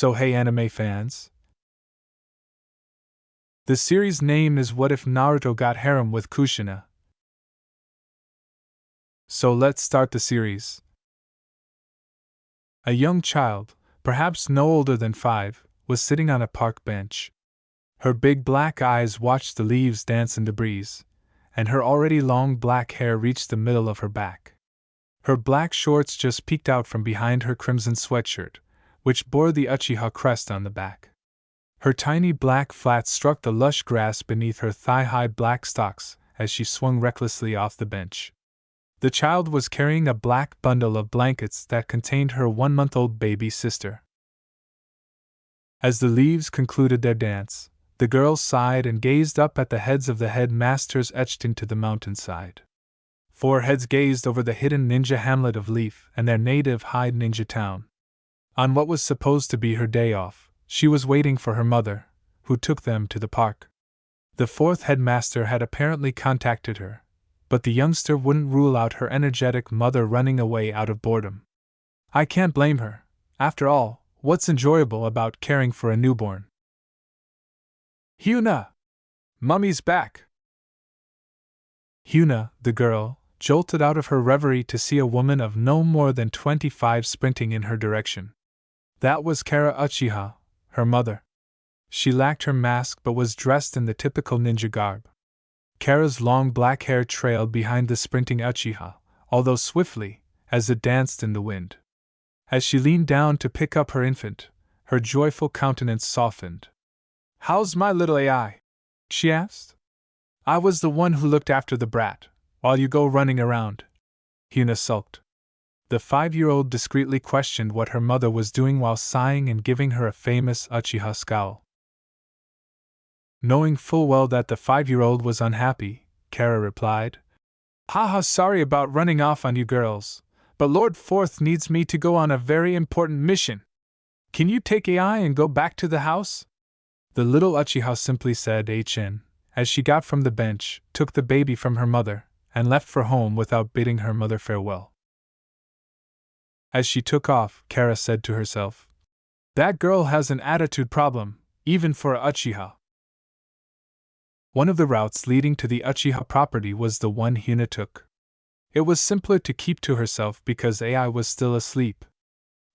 So hey anime fans. The series name is What If Naruto Got Harem with Kushina. So let's start the series. A young child, perhaps no older than 5, was sitting on a park bench. Her big black eyes watched the leaves dance in the breeze, and her already long black hair reached the middle of her back. Her black shorts just peeked out from behind her crimson sweatshirt, which bore the Uchiha crest on the back. Her tiny black flats struck the lush grass beneath her thigh-high black stocks as she swung recklessly off the bench. The child was carrying a black bundle of blankets that contained her 1-month-old baby sister. As the leaves concluded their dance, the girl sighed and gazed up at the heads of the headmasters etched into the mountainside. 4 heads gazed over the hidden ninja hamlet of Leaf and their native Hyde ninja town. On what was supposed to be her day off, she was waiting for her mother, who took them to the park. The 4th headmaster had apparently contacted her, but the youngster wouldn't rule out her energetic mother running away out of boredom. I can't blame her. After all, what's enjoyable about caring for a newborn? Hyuna! Mummy's back! Hyuna, the girl, jolted out of her reverie to see a woman of no more than 25 sprinting in her direction. That was Kara Uchiha, her mother. She lacked her mask but was dressed in the typical ninja garb. Kara's long black hair trailed behind the sprinting Uchiha, although swiftly, as it danced in the wind. As she leaned down to pick up her infant, her joyful countenance softened. "How's my little AI?" she asked. "I was the one who looked after the brat, while you go running around." Hyuna sulked. The 5-year-old discreetly questioned what her mother was doing while sighing and giving her a famous Uchiha scowl. Knowing full well that the 5-year-old was unhappy, Kara replied, "Haha, sorry about running off on you girls, but Lord Fourth needs me to go on a very important mission. Can you take AI and go back to the house?" The little Uchiha simply said HN, as she got from the bench, took the baby from her mother, and left for home without bidding her mother farewell. As she took off, Kara said to herself, "That girl has an attitude problem, even for a Uchiha." One of the routes leading to the Uchiha property was the one Hyuna took. It was simpler to keep to herself because AI was still asleep.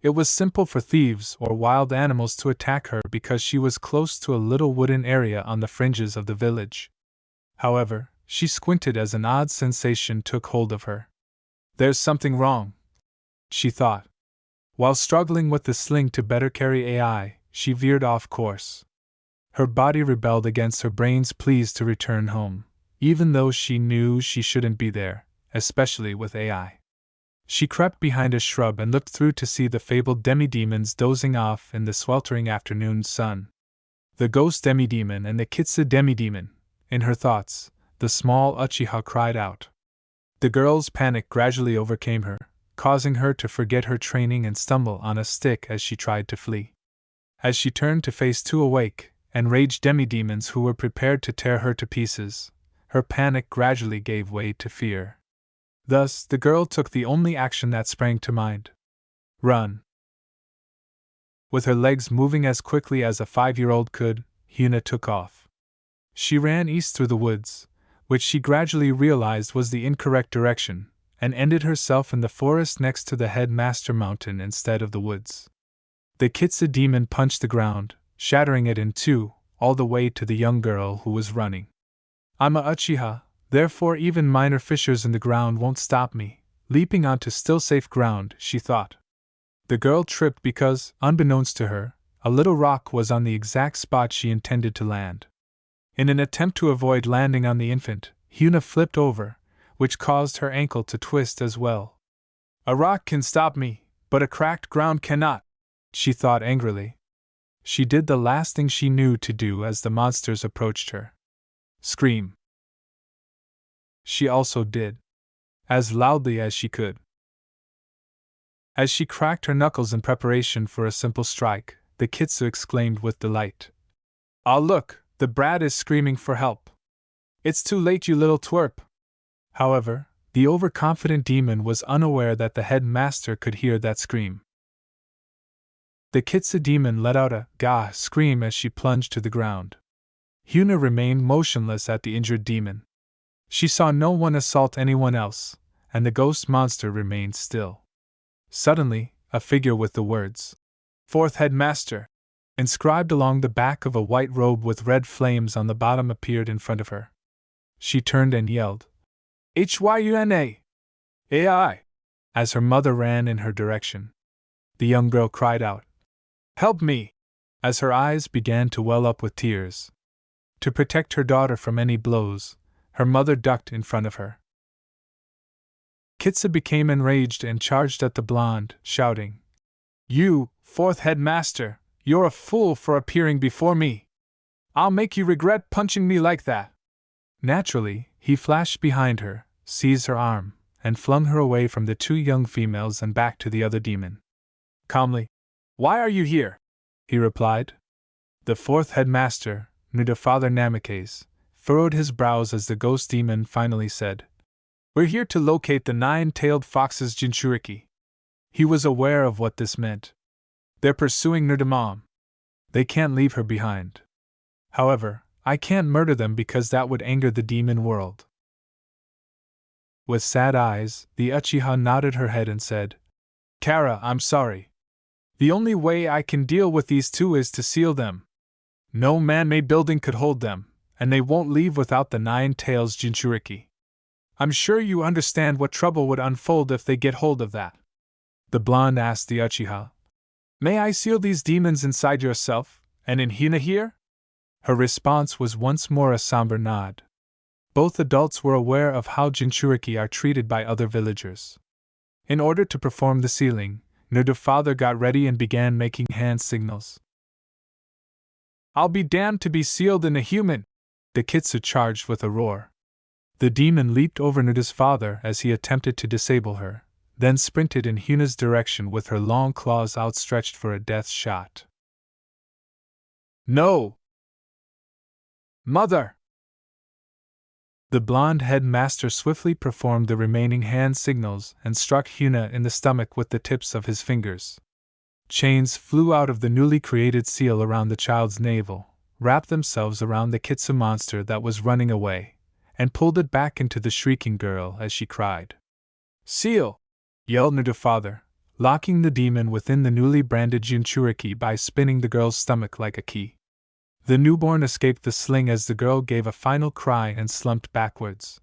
It was simple for thieves or wild animals to attack her because she was close to a little wooden area on the fringes of the village. However, she squinted as an odd sensation took hold of her. "There's something wrong," she thought. While struggling with the sling to better carry AI, she veered off course. Her body rebelled against her brain's pleas to return home, even though she knew she shouldn't be there, especially with AI. She crept behind a shrub and looked through to see the fabled demi-demons dozing off in the sweltering afternoon sun. The ghost demi-demon and the Kitsu demi-demon. In her thoughts, the small Uchiha cried out. The girl's panic gradually overcame her, causing her to forget her training and stumble on a stick as she tried to flee. As she turned to face 2 awake, enraged demi-demons who were prepared to tear her to pieces, her panic gradually gave way to fear. Thus, the girl took the only action that sprang to mind. Run. With her legs moving as quickly as a 5-year-old could, Hyuna took off. She ran east through the woods, which she gradually realized was the incorrect direction, and ended herself in the forest next to the headmaster mountain instead of the woods. The Kitsu demon punched the ground, shattering it in 2, all the way to the young girl who was running. "I'm a Uchiha, therefore even minor fissures in the ground won't stop me," leaping onto still safe ground, she thought. The girl tripped because, unbeknownst to her, a little rock was on the exact spot she intended to land. In an attempt to avoid landing on the infant, Hyuna flipped over, which caused her ankle to twist as well. "A rock can stop me, but a cracked ground cannot," she thought angrily. She did the last thing she knew to do as the monsters approached her. Scream. She also did. As loudly as she could. As she cracked her knuckles in preparation for a simple strike, the Kitsu exclaimed with delight. "Ah, look, the brat is screaming for help. It's too late, you little twerp." However, the overconfident demon was unaware that the headmaster could hear that scream. The Kitsu demon let out a gah scream as she plunged to the ground. Huna remained motionless at the injured demon. She saw no one assault anyone else, and the ghost monster remained still. Suddenly, a figure with the words, "Fourth Headmaster," inscribed along the back of a white robe with red flames on the bottom appeared in front of her. She turned and yelled, "Hyuna! AI!" as her mother ran in her direction. The young girl cried out, "Help me!" as her eyes began to well up with tears. To protect her daughter from any blows, her mother ducked in front of her. Kitsu became enraged and charged at the blonde, shouting, "You, fourth headmaster, you're a fool for appearing before me! I'll make you regret punching me like that!" Naturally, he flashed behind her, seized her arm, and flung her away from the two young females and back to the other demon. Calmly, "Why are you here?" he replied. The fourth headmaster, Nuda Father Namikaze, furrowed his brows as the ghost demon finally said, "We're here to locate the nine-tailed fox's Jinchuriki." He was aware of what this meant. They're pursuing Stepmom. They can't leave her behind. However, I can't murder them because that would anger the demon world. With sad eyes, the Uchiha nodded her head and said, "Kara, I'm sorry. The only way I can deal with these two is to seal them. No man-made building could hold them, and they won't leave without the nine tails Jinchuriki. I'm sure you understand what trouble would unfold if they get hold of that." The blonde asked the Uchiha, "May I seal these demons inside yourself, and in Hina here?" Her response was once more a somber nod. Both adults were aware of how Jinchuriki are treated by other villagers. In order to perform the sealing, Nuda Father got ready and began making hand signals. "I'll be damned to be sealed in a human!" the Kitsu charged with a roar. The demon leaped over Nuda's father as he attempted to disable her, then sprinted in Huna's direction with her long claws outstretched for a death shot. "No! Mother!" The blonde headmaster swiftly performed the remaining hand signals and struck Huna in the stomach with the tips of his fingers. Chains flew out of the newly created seal around the child's navel, wrapped themselves around the Kitsu monster that was running away, and pulled it back into the shrieking girl as she cried. "Seal!" yelled Nuda Father, locking the demon within the newly branded Jinchuriki by spinning the girl's stomach like a key. The newborn escaped the sling as the girl gave a final cry and slumped backwards.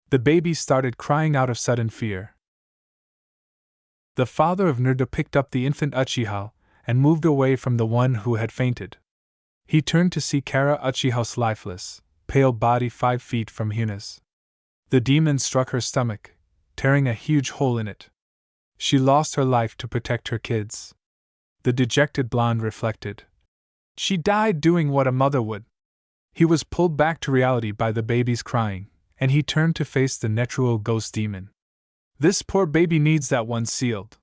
The baby started crying out of sudden fear. The father of Nuda picked up the infant Uchiha and moved away from the one who had fainted. He turned to see Kara Uchiha's lifeless, pale body 5 feet from Huna's. The demon struck her stomach, tearing a huge hole in it. She lost her life to protect her kids. The dejected blonde reflected. She died doing what a mother would. He was pulled back to reality by the baby's crying, and he turned to face the Netruo ghost demon. This poor baby needs that one sealed.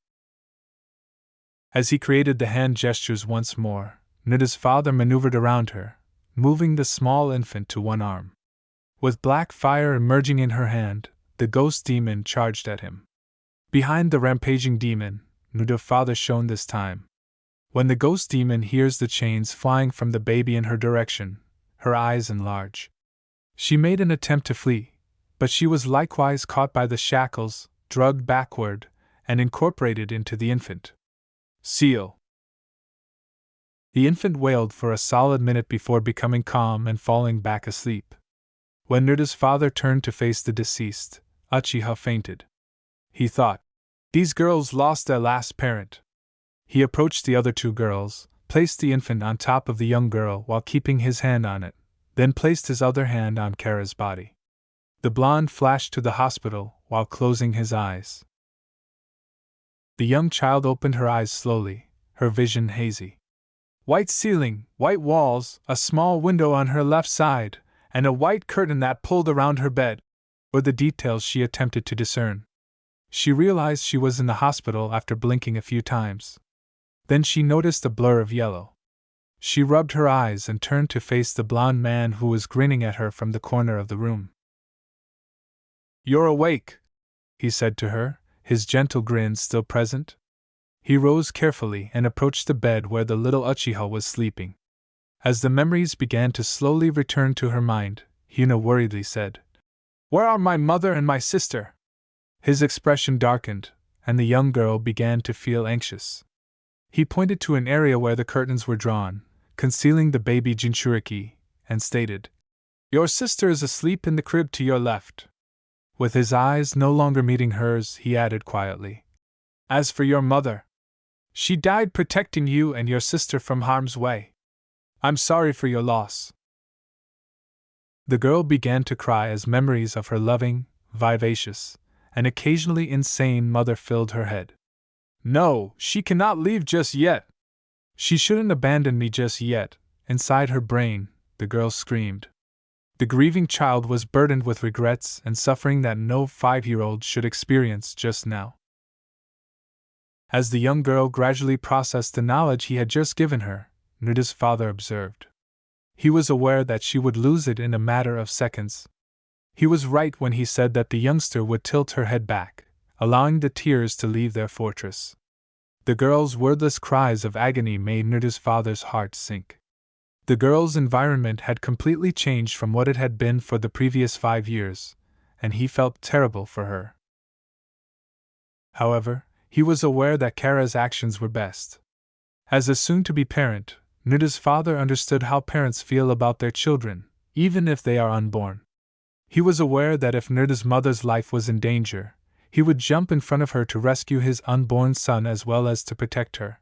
As he created the hand gestures once more, Nuda's father maneuvered around her, moving the small infant to one arm. With black fire emerging in her hand, the ghost demon charged at him. Behind the rampaging demon, Nuda Father shone this time. When the ghost demon hears the chains flying from the baby in her direction, her eyes enlarge. She made an attempt to flee, but she was likewise caught by the shackles, drugged backward, and incorporated into the infant. "Seal!" The infant wailed for a solid minute before becoming calm and falling back asleep. When Nuda's father turned to face the deceased, Uchiha fainted. He thought, "These girls lost their last parent." He approached the other two girls, placed the infant on top of the young girl while keeping his hand on it, then placed his other hand on Kara's body. The blonde flashed to the hospital while closing his eyes. The young child opened her eyes slowly, her vision hazy. White ceiling, white walls, a small window on her left side, and a white curtain that pulled around her bed were the details she attempted to discern. She realized she was in the hospital after blinking a few times. Then she noticed a blur of yellow. She rubbed her eyes and turned to face the blond man who was grinning at her from the corner of the room. "You're awake," he said to her, his gentle grin still present. He rose carefully and approached the bed where the little Uchiha was sleeping. As the memories began to slowly return to her mind, Hina worriedly said, "Where are my mother and my sister?" His expression darkened, and the young girl began to feel anxious. He pointed to an area where the curtains were drawn, concealing the baby Jinchuriki, and stated, "Your sister is asleep in the crib to your left." With his eyes no longer meeting hers, he added quietly, "As for your mother, she died protecting you and your sister from harm's way. I'm sorry for your loss." The girl began to cry as memories of her loving, vivacious, and occasionally insane mother filled her head. "No, she cannot leave just yet. She shouldn't abandon me just yet," inside her brain, the girl screamed. The grieving child was burdened with regrets and suffering that no 5-year-old should experience just now. As the young girl gradually processed the knowledge he had just given her, Nuda's father observed. He was aware that she would lose it in a matter of seconds. He was right when he said that the youngster would tilt her head back, allowing the tears to leave their fortress. The girl's wordless cries of agony made Nuda's father's heart sink. The girl's environment had completely changed from what it had been for the previous 5 years, and he felt terrible for her. However, he was aware that Kara's actions were best. As a soon-to-be parent, Nuda's father understood how parents feel about their children, even if they are unborn. He was aware that if Nuda's mother's life was in danger, he would jump in front of her to rescue his unborn son as well as to protect her.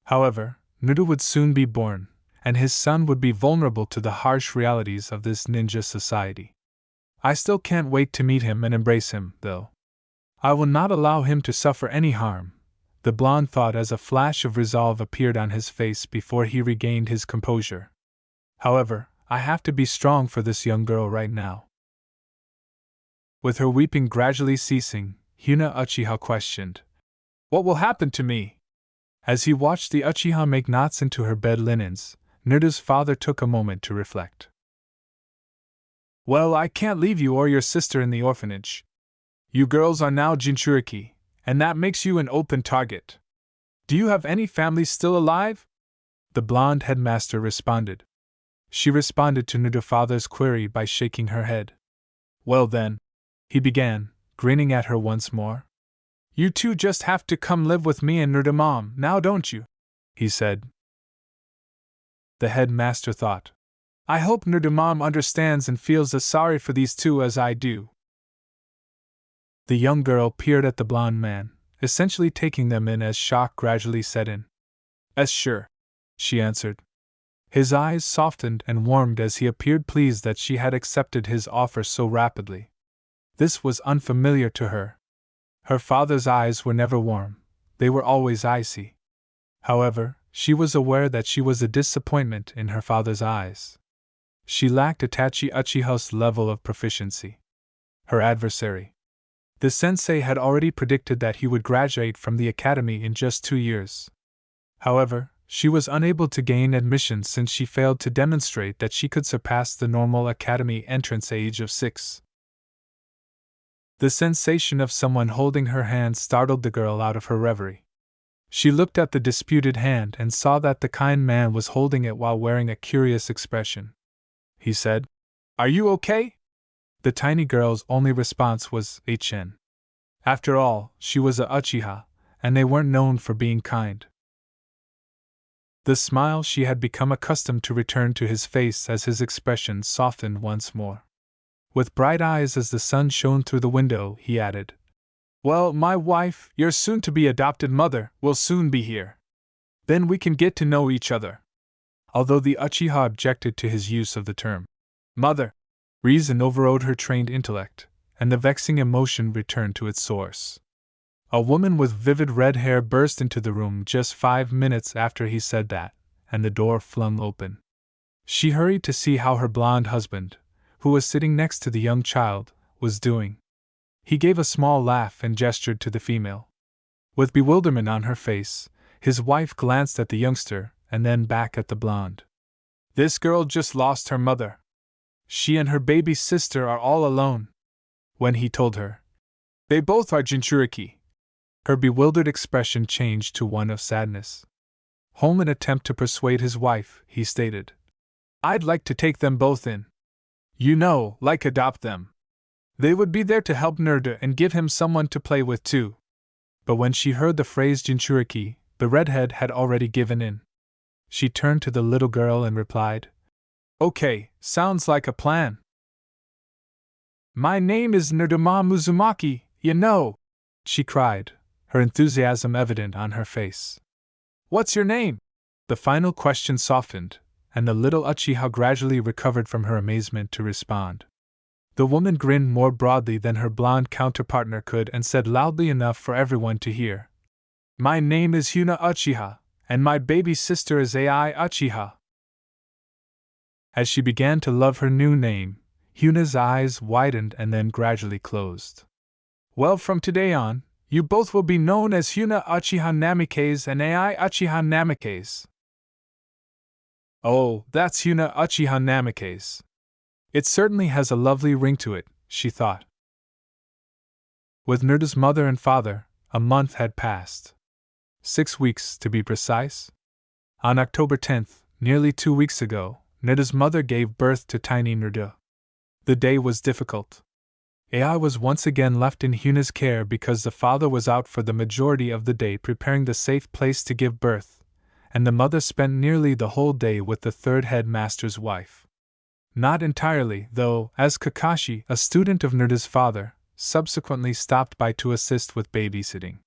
However, Nuda would soon be born, and his son would be vulnerable to the harsh realities of this ninja society. "I still can't wait to meet him and embrace him, though. I will not allow him to suffer any harm," the blonde thought as a flash of resolve appeared on his face before he regained his composure. "However, I have to be strong for this young girl right now." With her weeping gradually ceasing, Hina Uchiha questioned, "What will happen to me?" As he watched the Uchiha make knots into her bed linens, Nuda's father took a moment to reflect. "Well, I can't leave you or your sister in the orphanage. You girls are now Jinchuriki, and that makes you an open target. Do you have any family still alive?" the blonde headmaster responded. She responded to Nuda's father's query by shaking her head. "Well then," he began, grinning at her once more. "You two just have to come live with me and Stepmom, now don't you?" he said. The headmaster thought, "I hope Stepmom understands and feels as sorry for these two as I do." The young girl peered at the blonde man, essentially taking them in as shock gradually set in. Sure," she answered. His eyes softened and warmed as he appeared pleased that she had accepted his offer so rapidly. This was unfamiliar to her. Her father's eyes were never warm, they were always icy. However, she was aware that she was a disappointment in her father's eyes. She lacked Itachi Uchiha's level of proficiency. Her adversary, the sensei, had already predicted that he would graduate from the academy in just 2 years. However, she was unable to gain admission since she failed to demonstrate that she could surpass the normal academy entrance age of 6. The sensation of someone holding her hand startled the girl out of her reverie. She looked at the disputed hand and saw that the kind man was holding it while wearing a curious expression. He said, "Are you okay?" The tiny girl's only response was "HN." After all, she was a Uchiha, and they weren't known for being kind. The smile she had become accustomed to returned to his face as his expression softened once more. With bright eyes as the sun shone through the window, he added, "Well, my wife, your soon-to-be adopted mother, will soon be here. Then we can get to know each other." Although the Uchiha objected to his use of the term mother, reason overrode her trained intellect, and the vexing emotion returned to its source. A woman with vivid red hair burst into the room just 5 minutes after he said that, and the door flung open. She hurried to see how her blonde husband, who was sitting next to the young child, was doing. He gave a small laugh and gestured to the female. With bewilderment on her face, his wife glanced at the youngster and then back at the blonde. "This girl just lost her mother. She and her baby sister are all alone." When he told her, "They both are Jinchuriki," Her bewildered expression changed to one of sadness. Home in attempt to persuade his wife, he stated, "I'd like to take them both in. You know, like adopt them. They would be there to help Nerda and give him someone to play with too." But when she heard the phrase Jinchuriki, the redhead had already given in. She turned to the little girl and replied, "Okay, sounds like a plan. My name is Nerdama Muzumaki, you know," she cried, her enthusiasm evident on her face. "What's your name?" The final question softened, and the little Uchiha gradually recovered from her amazement to respond. The woman grinned more broadly than her blonde counterpartner could and said loudly enough for everyone to hear, "My name is Huna Uchiha, and my baby sister is Ai Uchiha." As she began to love her new name, Huna's eyes widened and then gradually closed. "Well, from today on, you both will be known as Huna Uchiha Namikes and Ai Uchiha Namikes." "Oh, that's Huna Uchiha Namikes. It certainly has a lovely ring to it," she thought. With Nerda's mother and father, a month had passed. 6 weeks, to be precise. On October 10th, nearly 2 weeks ago, Nerda's mother gave birth to tiny Nerda. The day was difficult. Ai was once again left in Huna's care because the father was out for the majority of the day preparing the safe place to give birth, and the mother spent nearly the whole day with the third headmaster's wife. Not entirely, though, as Kakashi, a student of Nerda's father, subsequently stopped by to assist with babysitting.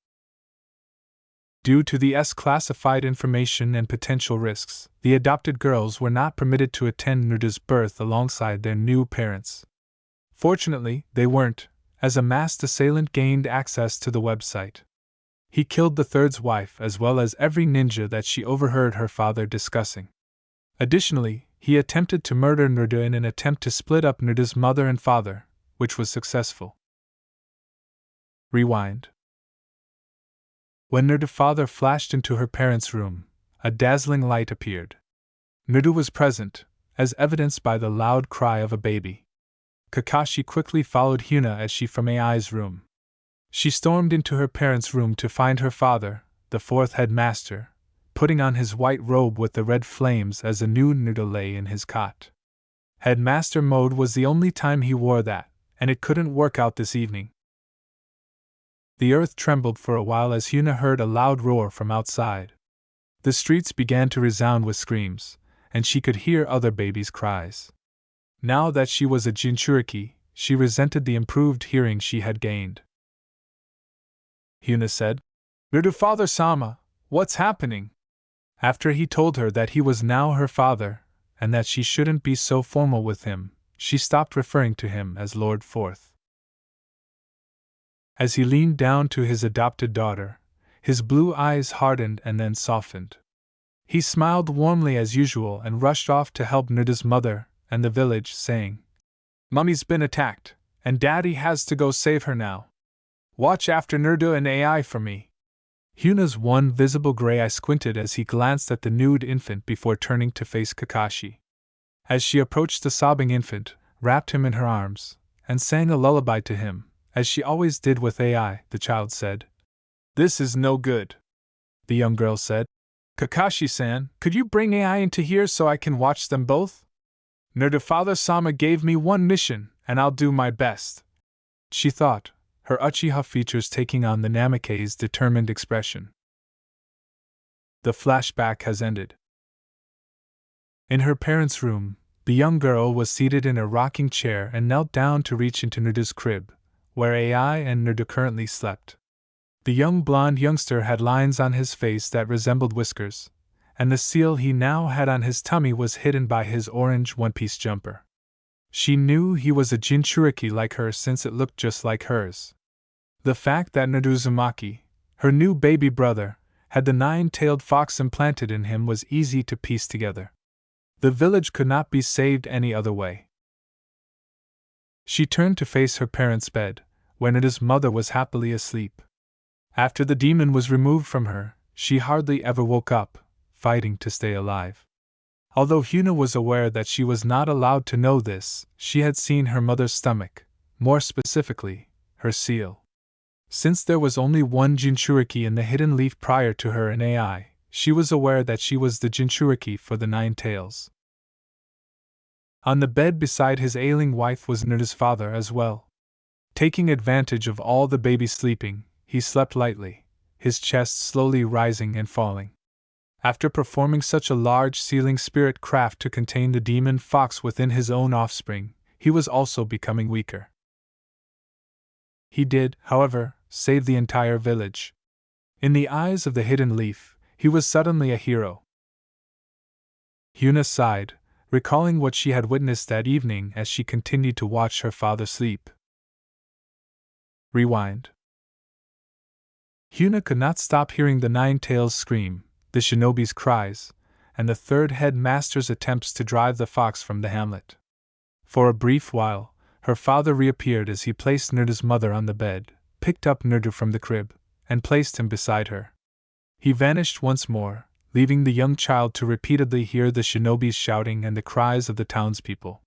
Due to the classified information and potential risks, the adopted girls were not permitted to attend Nerda's birth alongside their new parents. Fortunately, they weren't, as a masked assailant gained access to the website. He killed the third's wife as well as every ninja that she overheard her father discussing. Additionally, he attempted to murder Nerda in an attempt to split up Nerda's mother and father, which was successful. Rewind. When Nerda's father flashed into her parents' room, a dazzling light appeared. Nerda was present, as evidenced by the loud cry of a baby. Kakashi quickly followed Huna as she from Ai's room. She stormed into her parents' room to find her father, the fourth headmaster, putting on his white robe with the red flames as a new Nerda lay in his cot. Headmaster mode was the only time he wore that, and it couldn't work out this evening. The earth trembled for a while as Huna heard a loud roar from outside. The streets began to resound with screams, and she could hear other babies' cries. Now that she was a Jinchuriki, she resented the improved hearing she had gained. Huna said, "Nerda Father-sama, what's happening?" After he told her that he was now her father, and that she shouldn't be so formal with him, she stopped referring to him as Lord Fourth. As he leaned down to his adopted daughter, his blue eyes hardened and then softened. He smiled warmly as usual and rushed off to help Nerda's mother and the village, saying, "Mummy's been attacked, and Daddy has to go save her now. Watch after Nerda and Ai for me." Huna's one visible gray eye squinted as he glanced at the nude infant before turning to face Kakashi. As she approached the sobbing infant, wrapped him in her arms, and sang a lullaby to him, as she always did with Ai, the child said, "This is no good." The young girl said, "Kakashi-san, could you bring Ai into here so I can watch them both? Nerda Father-sama gave me one mission, and I'll do my best," she thought, her Uchiha features taking on the Namikaze's determined expression. The flashback has ended. In her parents' room, the young girl was seated in a rocking chair and knelt down to reach into Nerda's crib, where Ai and Nerda currently slept. The young blonde youngster had lines on his face that resembled whiskers, and the seal he now had on his tummy was hidden by his orange one-piece jumper. She knew he was a Jinchuriki like her since it looked just like hers. The fact that Neruzumaki, her new baby brother, had the 9-tailed fox implanted in him was easy to piece together. The village could not be saved any other way. She turned to face her parents' bed, where Nerda's mother was happily asleep. After the demon was removed from her, she hardly ever woke up, fighting to stay alive. Although Huna was aware that she was not allowed to know this, she had seen her mother's stomach, more specifically, her seal. Since there was only one Jinchuriki in the hidden leaf prior to her in AI, she was aware that she was the Jinchuriki for the 9 tails. On the bed beside his ailing wife was Naruto's father as well. Taking advantage of all the babies sleeping, he slept lightly, his chest slowly rising and falling. After performing such a large sealing spirit craft to contain the demon fox within his own offspring, he was also becoming weaker. He did, however, save the entire village. In the eyes of the hidden leaf, he was suddenly a hero. Hyuna sighed, recalling what she had witnessed that evening as she continued to watch her father sleep. Rewind. Hyuna could not stop hearing the 9 tails scream, the shinobi's cries, and the third headmaster's attempts to drive the fox from the hamlet. For a brief while, her father reappeared as he placed Naruto's mother on the bed, picked up Naruto from the crib, and placed him beside her. He vanished once more, leaving the young child to repeatedly hear the shinobi's shouting and the cries of the townspeople.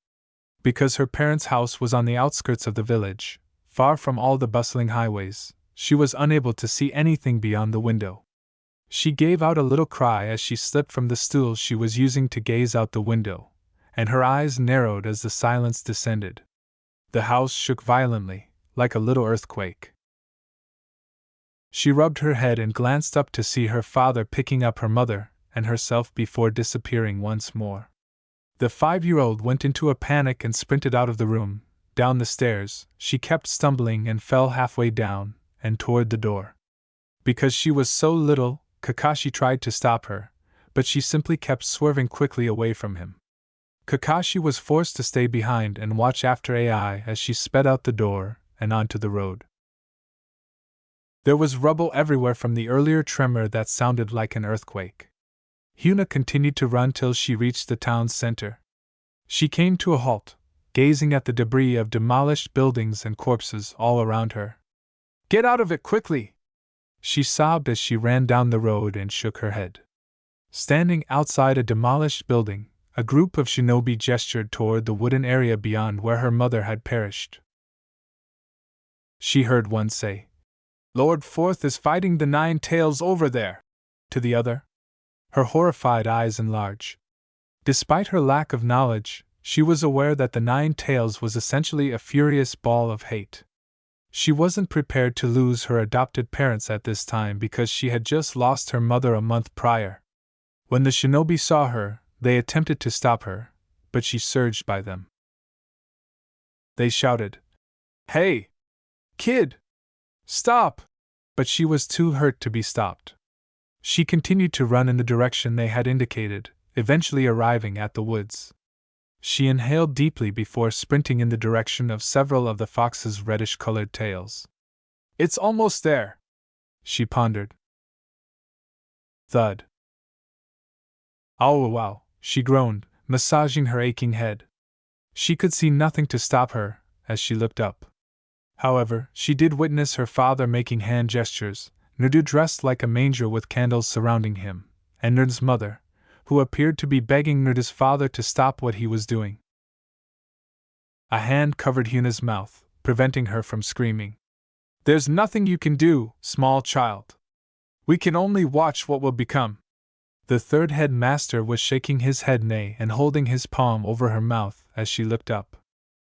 Because her parents' house was on the outskirts of the village, far from all the bustling highways, she was unable to see anything beyond the window. She gave out a little cry as she slipped from the stool she was using to gaze out the window, and her eyes narrowed as the silence descended. The house shook violently, like a little earthquake. She rubbed her head and glanced up to see her father picking up her mother and herself before disappearing once more. The 5-year-old went into a panic and sprinted out of the room. Down the stairs, she kept stumbling and fell halfway down and toward the door. Because she was so little, Kakashi tried to stop her, but she simply kept swerving quickly away from him. Kakashi was forced to stay behind and watch after AI as she sped out the door and onto the road. There was rubble everywhere from the earlier tremor that sounded like an earthquake. Hyuna continued to run till she reached the town's center. She came to a halt, gazing at the debris of demolished buildings and corpses all around her. "Get out of it quickly!" she sobbed as she ran down the road and shook her head. Standing outside a demolished building, a group of shinobi gestured toward the wooden area beyond where her mother had perished. She heard one say, "Lord Fourth is fighting the 9 tails over there," to the other. Her horrified eyes enlarged. Despite her lack of knowledge, she was aware that the 9 tails was essentially a furious ball of hate. She wasn't prepared to lose her adopted parents at this time because she had just lost her mother a month prior. When the shinobi saw her, they attempted to stop her, but she surged by them. They shouted, "Hey! Kid! Stop!" But she was too hurt to be stopped. She continued to run in the direction they had indicated, eventually arriving at the woods. She inhaled deeply before sprinting in the direction of several of the fox's reddish-colored tails. "It's almost there," she pondered. Thud. "Oh wow," she groaned, massaging her aching head. She could see nothing to stop her as she looked up. However, she did witness her father making hand gestures, Naruto dressed like a manger with candles surrounding him, and Naruto's mother, who appeared to be begging Naruto's father to stop what he was doing. A hand covered Hyuna's mouth, preventing her from screaming. "There's nothing you can do, small child. We can only watch what will become." The third headmaster was shaking his head nay and holding his palm over her mouth as she looked up.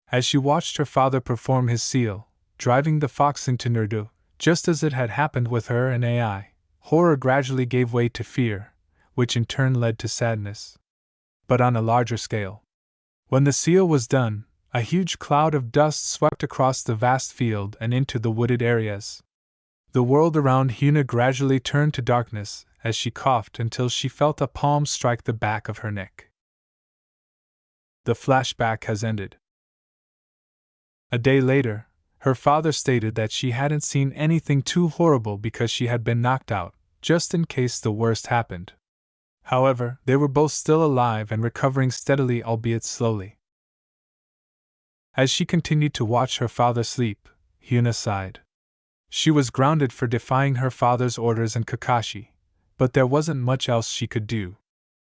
As she watched her father perform his seal, driving the fox into Naruto, just as it had happened with her and AI, horror gradually gave way to fear, which in turn led to sadness. But on a larger scale. When the seal was done, a huge cloud of dust swept across the vast field and into the wooded areas. The world around Hyuna gradually turned to darkness as she coughed until she felt a palm strike the back of her neck. The flashback has ended. A day later, her father stated that she hadn't seen anything too horrible because she had been knocked out, just in case the worst happened. However, they were both still alive and recovering steadily, albeit slowly. As she continued to watch her father sleep, Hyuna sighed. She was grounded for defying her father's orders and Kakashi, but there wasn't much else she could do.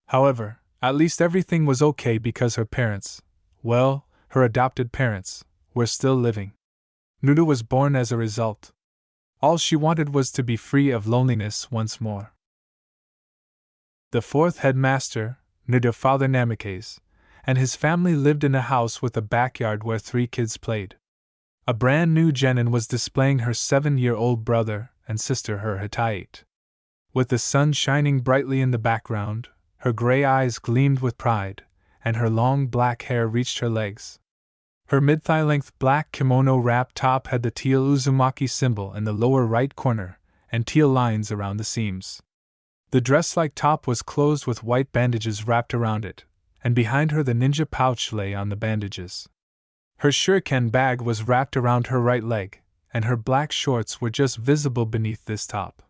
However, at least everything was okay because her parents, well, her adopted parents, were still living. Naruto was born as a result. All she wanted was to be free of loneliness once more. The fourth headmaster, Naruto Father Namikaze, and his family lived in a house with a backyard where 3 kids played. A brand new Genin was displaying her 7-year-old brother and sister, her Hittite. With the sun shining brightly in the background, her gray eyes gleamed with pride, and her long black hair reached her legs. Her mid-thigh-length black kimono wrap top had the teal Uzumaki symbol in the lower right corner, and teal lines around the seams. The dress-like top was closed with white bandages wrapped around it, and behind her the ninja pouch lay on the bandages. Her shuriken bag was wrapped around her right leg, and her black shorts were just visible beneath this top.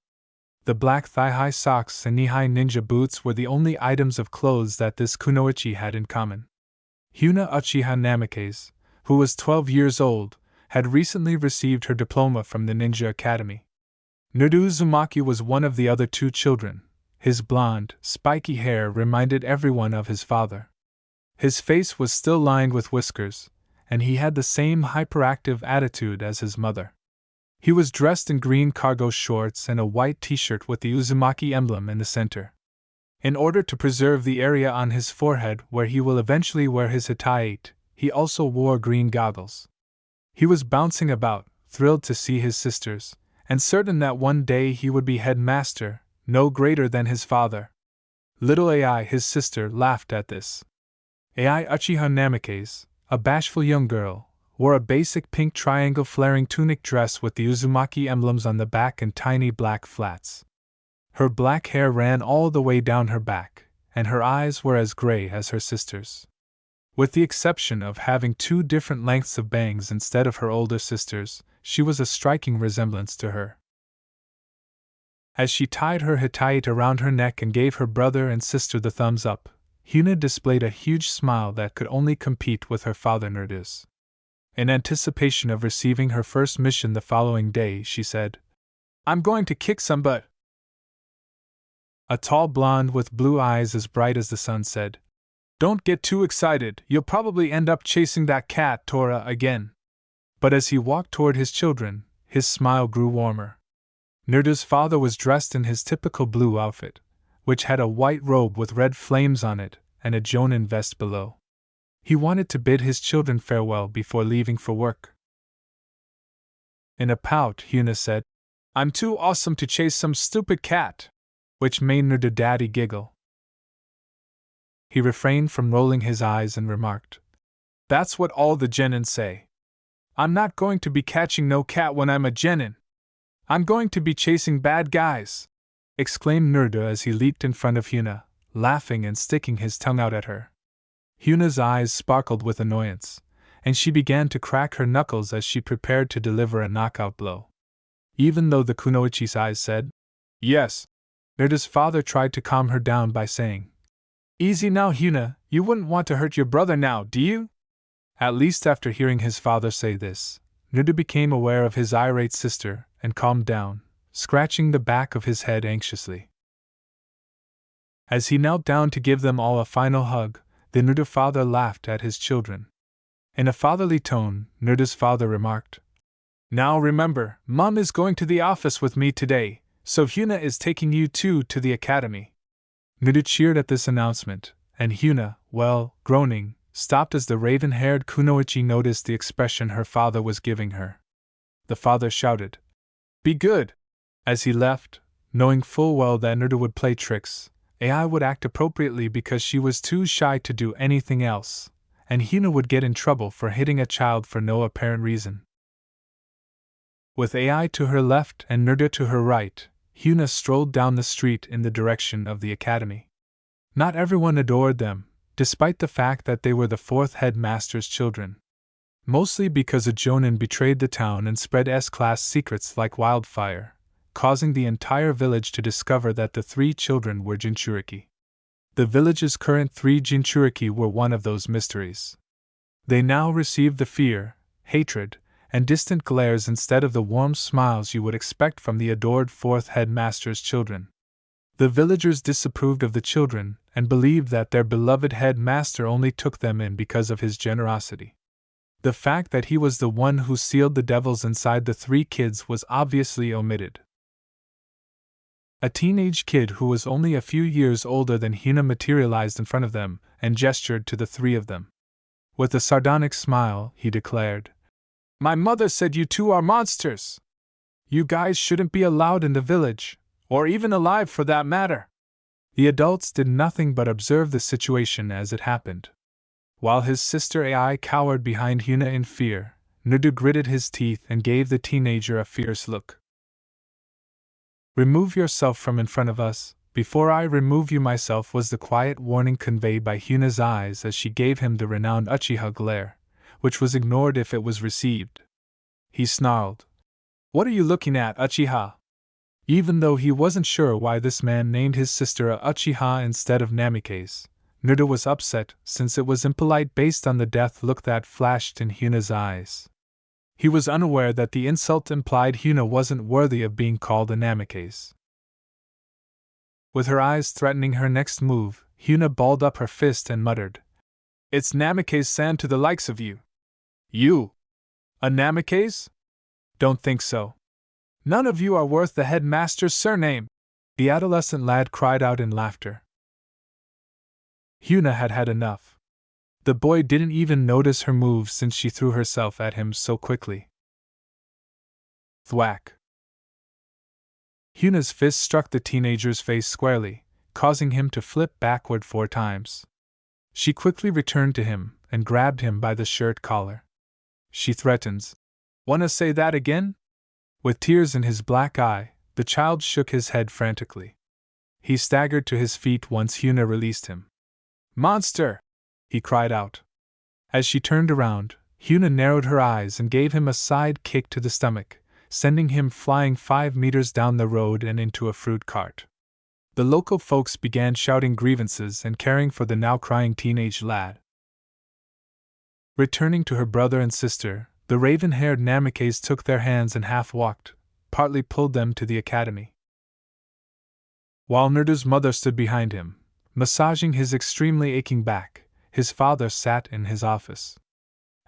The black thigh-high socks and knee-high ninja boots were the only items of clothes that this kunoichi had in common. Huna Uchiha Namikaze, who was 12 years old, had recently received her diploma from the Ninja Academy. Naruto Uzumaki was one of the other 2 children. His blonde, spiky hair reminded everyone of his father. His face was still lined with whiskers, and he had the same hyperactive attitude as his mother. He was dressed in green cargo shorts and a white t-shirt with the Uzumaki emblem in the center. In order to preserve the area on his forehead where he will eventually wear his Hittite, he also wore green goggles. He was bouncing about, thrilled to see his sisters, and certain that one day he would be headmaster, no greater than his father. Little Ai, his sister, laughed at this. Ai Uchiha Namikaze, a bashful young girl, wore a basic pink triangle flaring tunic dress with the Uzumaki emblems on the back and tiny black flats. Her black hair ran all the way down her back, and her eyes were as gray as her sister's. With the exception of having 2 different lengths of bangs instead of her older sister's, she was a striking resemblance to her. As she tied her Hittite around her neck and gave her brother and sister the thumbs up, Huna displayed a huge smile that could only compete with her father Naruto's. In anticipation of receiving her first mission the following day, she said, "I'm going to kick some butt." A tall blonde with blue eyes as bright as the sun said, "Don't get too excited, you'll probably end up chasing that cat, Tora, again." But as he walked toward his children, his smile grew warmer. Naruto's father was dressed in his typical blue outfit, which had a white robe with red flames on it and a jonin vest below. He wanted to bid his children farewell before leaving for work. In a pout, Huna said, "I'm too awesome to chase some stupid cat," which made Naruto Daddy giggle. He refrained from rolling his eyes and remarked, "That's what all the genin say. I'm not going to be catching no cat when I'm a genin. I'm going to be chasing bad guys," exclaimed Naruto as he leaped in front of Huna, laughing and sticking his tongue out at her. Huna's eyes sparkled with annoyance, and she began to crack her knuckles as she prepared to deliver a knockout blow. Even though the kunoichi's eyes said, "Yes," Naruto's father tried to calm her down by saying, "Easy now, Huna, you wouldn't want to hurt your brother now, do you?" At least after hearing his father say this, Naruto became aware of his irate sister and calmed down, scratching the back of his head anxiously. As he knelt down to give them all a final hug, the Naruto father laughed at his children. In a fatherly tone, Naruto's father remarked, "Now remember, Mom is going to the office with me today, so Huna is taking you two to the academy." Naruto cheered at this announcement, and Huna, well, groaning, stopped as the raven-haired kunoichi noticed the expression her father was giving her. The father shouted, "Be good!" As he left, knowing full well that Naruto would play tricks, Ai would act appropriately because she was too shy to do anything else, and Hina would get in trouble for hitting a child for no apparent reason. With Ai to her left and Naruto to her right, Huna strolled down the street in the direction of the academy. Not everyone adored them, despite the fact that they were the fourth headmaster's children. Mostly because a Jonin betrayed the town and spread S-class secrets like wildfire, causing the entire village to discover that the three children were Jinchuriki. The village's current three Jinchuriki were one of those mysteries. They now received the fear, hatred, and distant glares instead of the warm smiles you would expect from the adored fourth headmaster's children. The villagers disapproved of the children and believed that their beloved headmaster only took them in because of his generosity. The fact that he was the one who sealed the devils inside the three kids was obviously omitted. A teenage kid who was only a few years older than Hina materialized in front of them and gestured to the three of them. With a sardonic smile, he declared, "My mother said you two are monsters! You guys shouldn't be allowed in the village, or even alive for that matter." The adults did nothing but observe the situation as it happened. While his sister Ai cowered behind Hina in fear, Naruto gritted his teeth and gave the teenager a fierce look. "Remove yourself from in front of us, before I remove you myself," was the quiet warning conveyed by Hina's eyes as she gave him the renowned Uchiha glare, which was ignored if it was received. He snarled, "What are you looking at, Uchiha?" Even though he wasn't sure why this man named his sister a Uchiha instead of Namikaze, Naruto was upset since it was impolite based on the death look that flashed in Hina's eyes. He was unaware that the insult implied Hina wasn't worthy of being called a Namikaze. With her eyes threatening her next move, Hina balled up her fist and muttered, "It's Namikaze-san to the likes of you." "You? A Namikaze? Don't think so. None of you are worth the headmaster's surname," the adolescent lad cried out in laughter. Hina had had enough. The boy didn't even notice her move since she threw herself at him so quickly. Thwack! Hina's fist struck the teenager's face squarely, causing him to flip backward 4 times. She quickly returned to him and grabbed him by the shirt collar. She threatens, "Wanna say that again?" With tears in his black eye, the child shook his head frantically. He staggered to his feet once Hina released him. "Monster!" he cried out. As she turned around, Hina narrowed her eyes and gave him a side kick to the stomach, sending him flying 5 meters down the road and into a fruit cart. The local folks began shouting grievances and caring for the now crying teenage lad. Returning to her brother and sister, the raven-haired Namikaze took their hands and half-walked, partly pulled them to the academy. While Naruto's mother stood behind him, massaging his extremely aching back, his father sat in his office.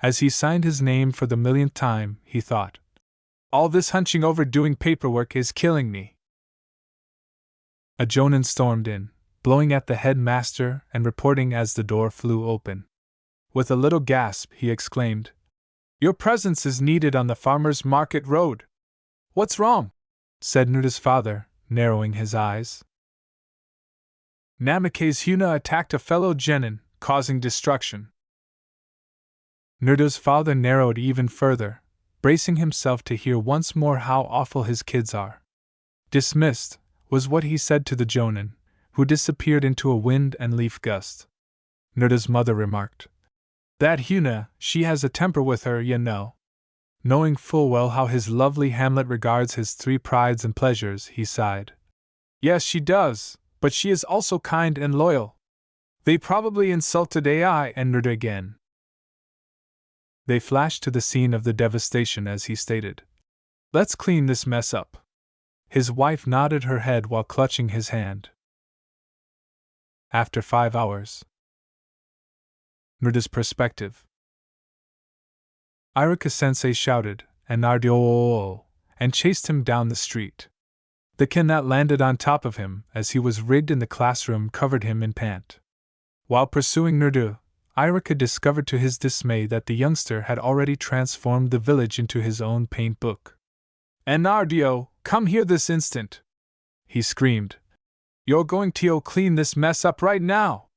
As he signed his name for the millionth time, he thought, "All this hunching over doing paperwork is killing me." A jonin stormed in, blowing at the headmaster and reporting as the door flew open. With a little gasp, he exclaimed, "Your presence is needed on the Farmers Market Road." "What's wrong?" said Naruto's father, narrowing his eyes. "Namikaze Hina attacked a fellow genin, causing destruction." Naruto's father narrowed even further, bracing himself to hear once more how awful his kids are. "Dismissed," was what he said to the jonin, who disappeared into a wind and leaf gust. Naruto's mother remarked, "That Hina, she has a temper with her, you know." Knowing full well how his lovely Hamlet regards his 3 prides and pleasures, he sighed. "Yes, she does, but she is also kind and loyal. They probably insulted Ai and Naruto again." They flashed to the scene of the devastation as he stated, "Let's clean this mess up." His wife nodded her head while clutching his hand. After 5 hours. Naruto's perspective. Iruka-sensei shouted, and Naruto, and chased him down the street. The ken that landed on top of him as he was rigged in the classroom covered him in pant. While pursuing Naruto, Iruka discovered to his dismay that the youngster had already transformed the village into his own paint book. "And Naruto, come here this instant!" he screamed. "You're going to clean this mess up right now!"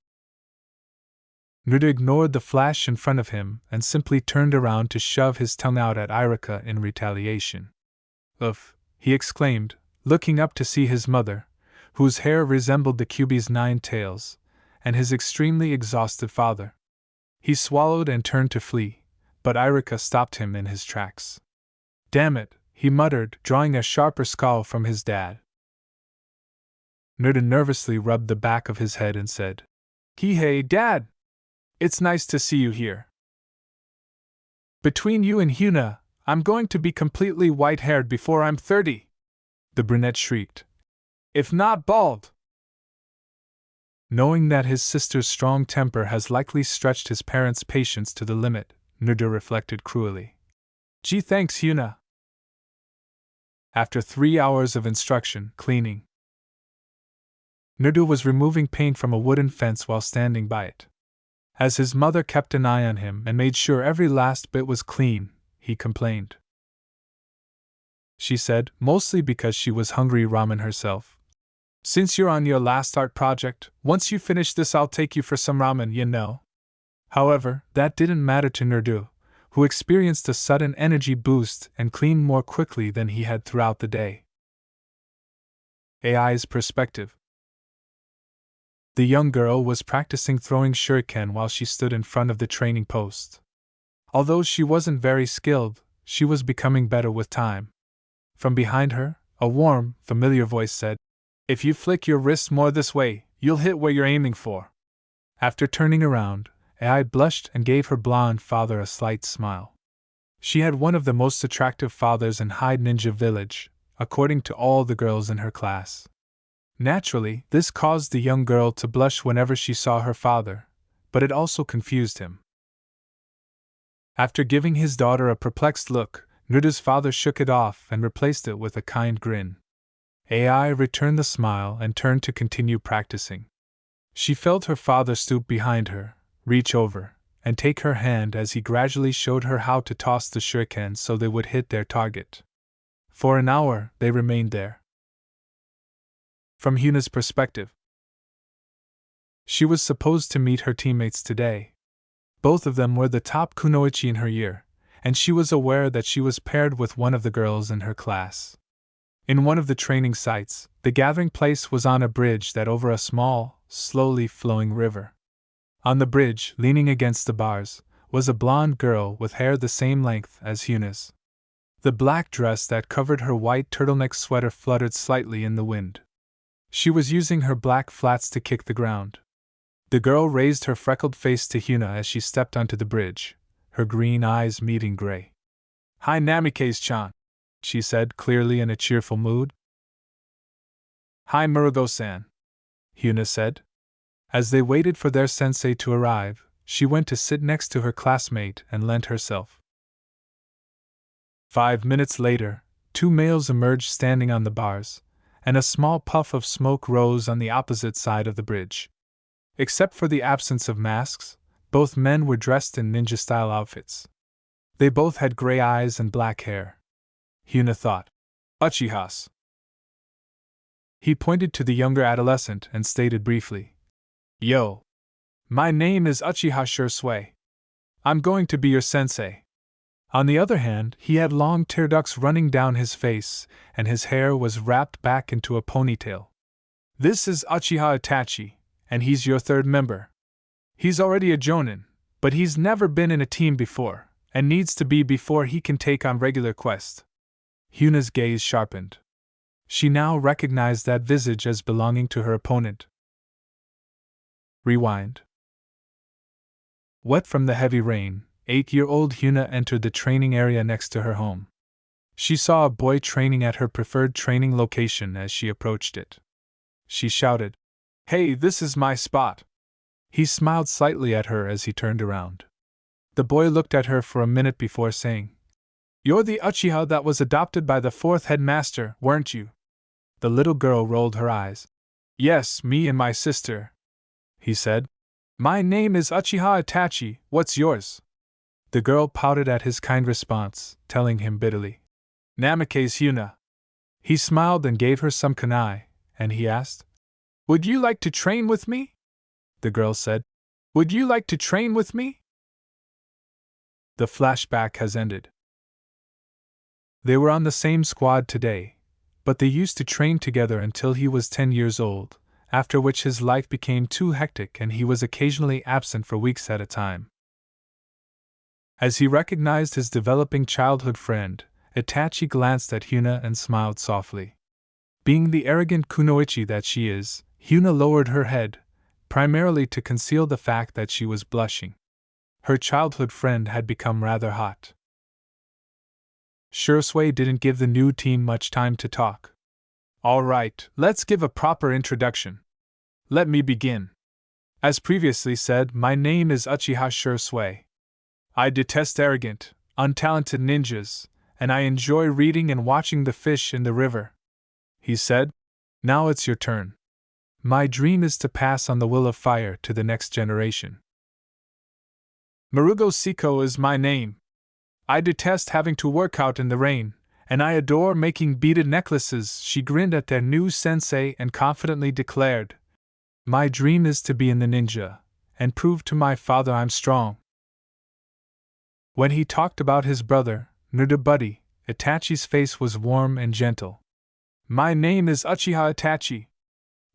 Naruto ignored the flash in front of him and simply turned around to shove his tongue out at Iruka in retaliation. "Ugh," he exclaimed, looking up to see his mother, whose hair resembled the Kyuubi's 9 tails, and his extremely exhausted father. He swallowed and turned to flee, but Iruka stopped him in his tracks. "Damn it," he muttered, drawing a sharper scowl from his dad. Naruto nervously rubbed the back of his head and said, "Hey, Dad! It's nice to see you here. Between you and Hina, I'm going to be completely white-haired before I'm 30!" the brunette shrieked. "If not bald!" Knowing that his sister's strong temper has likely stretched his parents' patience to the limit, Naruto reflected cruelly. Gee, thanks, Hyuna. After 3 hours of instruction, cleaning, Naruto was removing paint from a wooden fence while standing by it. As his mother kept an eye on him and made sure every last bit was clean, he complained. She said, mostly because she was hungry ramen herself. Since you're on your last art project, once you finish this I'll take you for some ramen, you know. However, that didn't matter to Naruto, who experienced a sudden energy boost and cleaned more quickly than he had throughout the day. AI's perspective. The young girl was practicing throwing shuriken while she stood in front of the training post. Although she wasn't very skilled, she was becoming better with time. From behind her, a warm, familiar voice said, "If you flick your wrists more this way, you'll hit where you're aiming for." After turning around, AI blushed and gave her blonde father a slight smile. She had one of the most attractive fathers in Hyde Ninja Village, according to all the girls in her class. Naturally, this caused the young girl to blush whenever she saw her father, but it also confused him. After giving his daughter a perplexed look, Naruto's father shook it off and replaced it with a kind grin. AI returned the smile and turned to continue practicing. She felt her father stoop behind her, reach over, and take her hand as he gradually showed her how to toss the shurikens so they would hit their target. For an hour, they remained there. From Hyuna's perspective, she was supposed to meet her teammates today. Both of them were the top kunoichi in her year, and she was aware that she was paired with one of the girls in her class. In one of the training sites, the gathering place was on a bridge that over a small, slowly flowing river. On the bridge, leaning against the bars, was a blonde girl with hair the same length as Hyuna's. The black dress that covered her white turtleneck sweater fluttered slightly in the wind. She was using her black flats to kick the ground. The girl raised her freckled face to Hyuna as she stepped onto the bridge, her green eyes meeting gray. "Hi Namikaze-chan," she said, clearly in a cheerful mood. "Hi Murugo-san," Hyuna said. As they waited for their sensei to arrive, she went to sit next to her classmate and lent herself. 5 minutes later, 2 males emerged standing on the bars, and a small puff of smoke rose on the opposite side of the bridge. Except for the absence of masks, both men were dressed in ninja-style outfits. They both had gray eyes and black hair. Hyuna thought, "Uchihas." He pointed to the younger adolescent and stated briefly, "Yo. My name is Uchiha Shursui. I'm going to be your sensei." On the other hand, he had long tear ducts running down his face, and his hair was wrapped back into a ponytail. "This is Uchiha Itachi, and he's your third member. He's already a jonin, but he's never been in a team before, and needs to be before he can take on regular quest." Hyuna's gaze sharpened. She now recognized that visage as belonging to her opponent. Rewind. Wet from the heavy rain, 8-year-old Hyuna entered the training area next to her home. She saw a boy training at her preferred training location as she approached it. She shouted, "Hey, this is my spot." He smiled slightly at her as he turned around. The boy looked at her for a minute before saying, "You're the Uchiha that was adopted by the 4th headmaster, weren't you?" The little girl rolled her eyes. "Yes, me and my sister," he said. "My name is Uchiha Itachi, what's yours?" The girl pouted at his kind response, telling him bitterly, "Namikaze Hyuna." He smiled and gave her some kunai, and he asked, "Would you like to train with me?" The girl said, "Would you like to train with me?" The flashback has ended. They were on the same squad today, but they used to train together until he was 10 years old, after which his life became too hectic and he was occasionally absent for weeks at a time. As he recognized his developing childhood friend, Itachi glanced at Hyuna and smiled softly. Being the arrogant kunoichi that she is, Hyuna lowered her head, primarily to conceal the fact that she was blushing. Her childhood friend had become rather hot. Shursui didn't give the new team much time to talk. "All right, let's give a proper introduction. Let me begin. As previously said, my name is Uchiha Shursui. I detest arrogant, untalented ninjas, and I enjoy reading and watching the fish in the river, he said. Now it's your turn. My dream is to pass on the will of fire to the next generation. Marugo Siko is my name. I detest having to work out in the rain, and I adore making beaded necklaces. She grinned at their new sensei and confidently declared, My dream is to be in the ninja, and prove to my father I'm strong. When he talked about his brother, Nudabuddy, Itachi's face was warm and gentle. My name is Uchiha Itachi.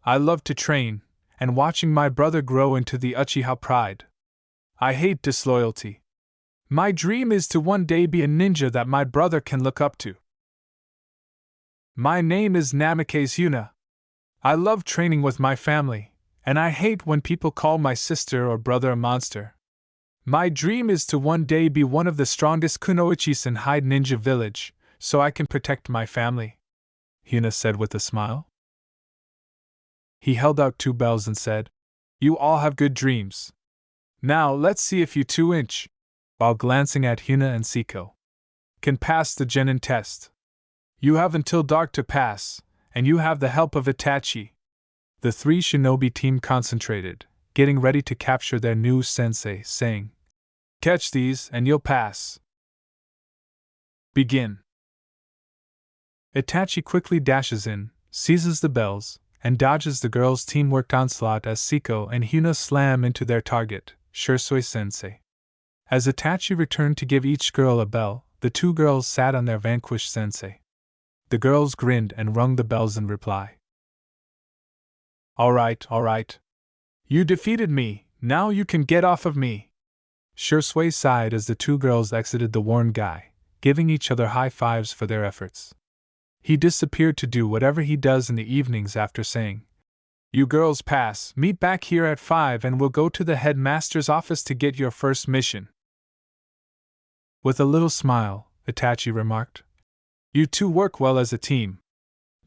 I love to train, and watching my brother grow into the Uchiha pride. I hate disloyalty. My dream is to one day be a ninja that my brother can look up to. My name is Namikaze Yuna. I love training with my family, and I hate when people call my sister or brother a monster. My dream is to one day be one of the strongest kunoichis in Hyde Ninja Village, so I can protect my family, Yuna said with a smile. He held out 2 bells and said, You all have good dreams. Now let's see if you 2-inch, while glancing at Yuna and Siko, can pass the genin test. You have until dark to pass, and you have the help of Itachi. The 3 shinobi team concentrated, getting ready to capture their new sensei, saying, Catch these and you'll pass. Begin. Itachi quickly dashes in, seizes the bells, and dodges the girls' teamwork onslaught as Siko and Yuna slam into their target, Shursui sensei. As Itachi returned to give each girl a bell, the 2 girls sat on their vanquished sensei. The girls grinned and rung the bells in reply. All right. You defeated me, now you can get off of me. Shursui sighed as the 2 girls exited the warned guy, giving each other high fives for their efforts. He disappeared to do whatever he does in the evenings after saying, You girls pass, meet back here at 5 and we'll go to the headmaster's office to get your first mission. With a little smile, Itachi remarked, You 2 work well as a team.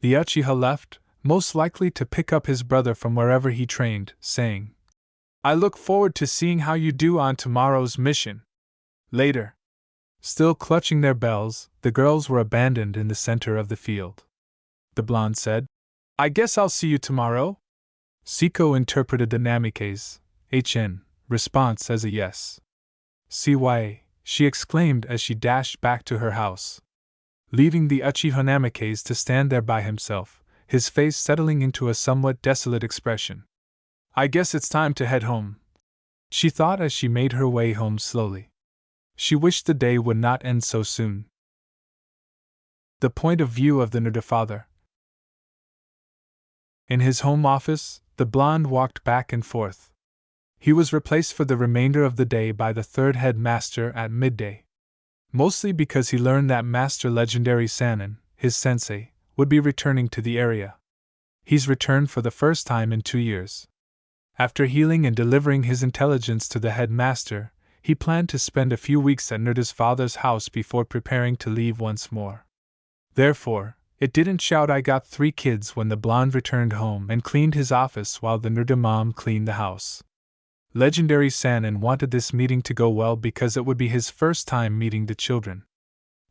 The Uchiha left, most likely to pick up his brother from wherever he trained, saying, I look forward to seeing how you do on tomorrow's mission. Later. Still clutching their bells, the girls were abandoned in the center of the field. The blonde said, I guess I'll see you tomorrow? Siko interpreted the Namikaze response as a yes. CYA, she exclaimed as she dashed back to her house. Leaving the Uchiha Namikaze to stand there by himself, his face settling into a somewhat desolate expression. I guess it's time to head home, she thought as she made her way home slowly. She wished the day would not end so soon. The point of view of the Nuda father. In his home office, the blonde walked back and forth. He was replaced for the remainder of the day by the 3rd headmaster at midday. Mostly because he learned that Master Legendary Sannin, his sensei, would be returning to the area. He's returned for the first time in 2 years. After healing and delivering his intelligence to the headmaster, he planned to spend a few weeks at Nuda's father's house before preparing to leave once more. Therefore, it didn't shout I got 3 kids when the blonde returned home and cleaned his office while the Nuda mom cleaned the house. Legendary Sannin wanted this meeting to go well because it would be his first time meeting the children.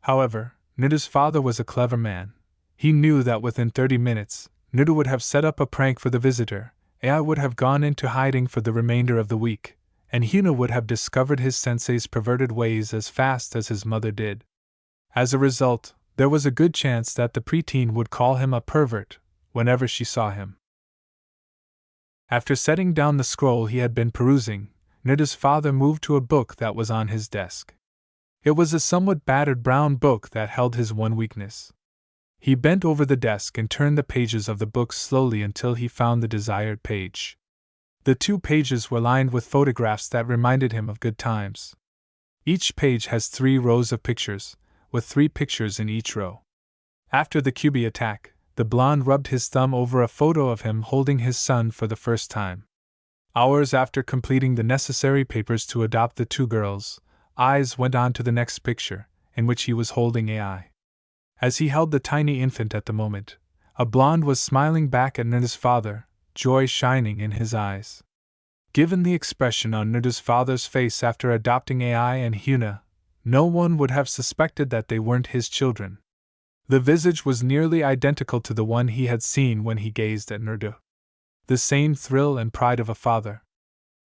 However, Nuda's father was a clever man. He knew that within 30 minutes, Nuda would have set up a prank for the visitor, Ai would have gone into hiding for the remainder of the week, and Hina would have discovered his sensei's perverted ways as fast as his mother did. As a result, there was a good chance that the preteen would call him a pervert whenever she saw him. After setting down the scroll he had been perusing, Nuda's father moved to a book that was on his desk. It was a somewhat battered brown book that held his one weakness. He bent over the desk and turned the pages of the book slowly until he found the desired page. The 2 pages were lined with photographs that reminded him of good times. Each page has 3 rows of pictures, with 3 pictures in each row. After the Kyuubi attack, the blonde rubbed his thumb over a photo of him holding his son for the first time. Hours after completing the necessary papers to adopt the 2 girls, eyes went on to the next picture, in which he was holding Ai. As he held the tiny infant at the moment, a blonde was smiling back at Nuda's father, joy shining in his eyes. Given the expression on Nuda's father's face after adopting Ai and Hyuna, no one would have suspected that they weren't his children. The visage was nearly identical to the one he had seen when he gazed at Nuda. The same thrill and pride of a father.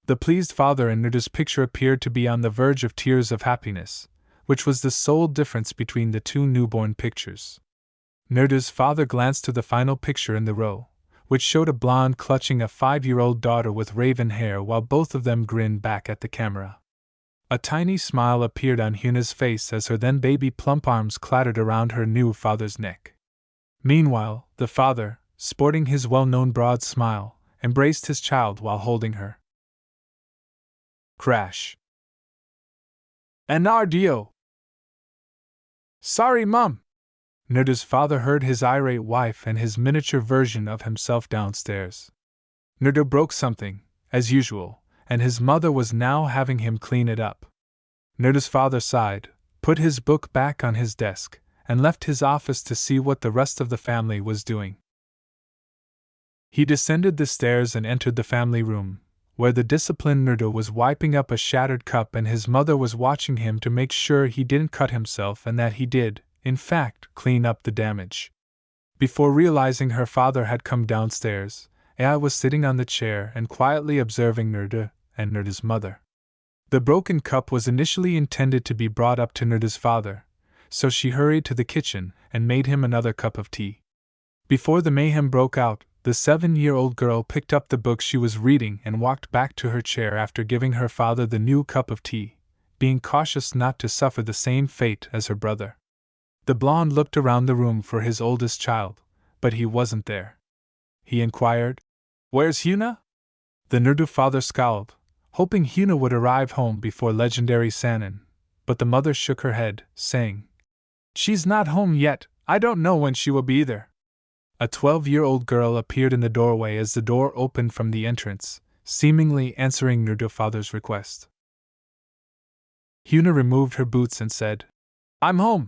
The pleased father in Nuda's picture appeared to be on the verge of tears of happiness, which was the sole difference between the two newborn pictures. Nuda's father glanced to the final picture in the row, which showed a blonde clutching a 5-year-old daughter with raven hair while both of them grinned back at the camera. A tiny smile appeared on Hyuna's face as her then baby plump arms clattered around her new father's neck. Meanwhile, the father, sporting his well-known broad smile, embraced his child while holding her. Crash. Enardio! Sorry, Mom! Nuda's father heard his irate wife and his miniature version of himself downstairs. Nuda broke something, as usual, and his mother was now having him clean it up. Nuda's father sighed, put his book back on his desk, and left his office to see what the rest of the family was doing. He descended the stairs and entered the family room, where the disciplined Nuda was wiping up a shattered cup and his mother was watching him to make sure he didn't cut himself and that he did, in fact, clean up the damage. Before realizing her father had come downstairs, Ai was sitting on the chair and quietly observing Nuda and Nuda's mother. The broken cup was initially intended to be brought up to Nuda's father, so she hurried to the kitchen and made him another cup of tea. Before the mayhem broke out, the 7-year-old girl picked up the book she was reading and walked back to her chair after giving her father the new cup of tea, being cautious not to suffer the same fate as her brother. The blonde looked around the room for his oldest child, but he wasn't there. He inquired, "Where's Hyuna?" The Nuda father scowled, hoping Hyuna would arrive home before legendary Sanin, but the mother shook her head, saying, "She's not home yet, I don't know when she will be either." A 12-year-old girl appeared in the doorway as the door opened from the entrance, seemingly answering Nuda father's request. Hyuna removed her boots and said, "I'm home,"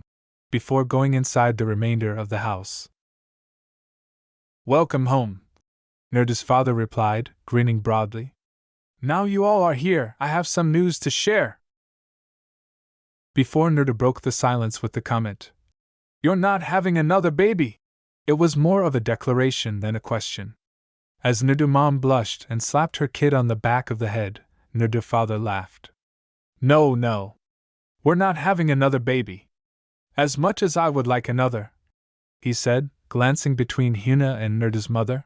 before going inside the remainder of the house. "Welcome home," Nuda's father replied, grinning broadly. "Now you all are here, I have some news to share." Before Nuda broke the silence with the comment, "You're not having another baby," it was more of a declaration than a question. As Nuda mom blushed and slapped her kid on the back of the head, Nuda father laughed. No. We're not having another baby. As much as I would like another," he said, glancing between Hyuna and Nuda's mother.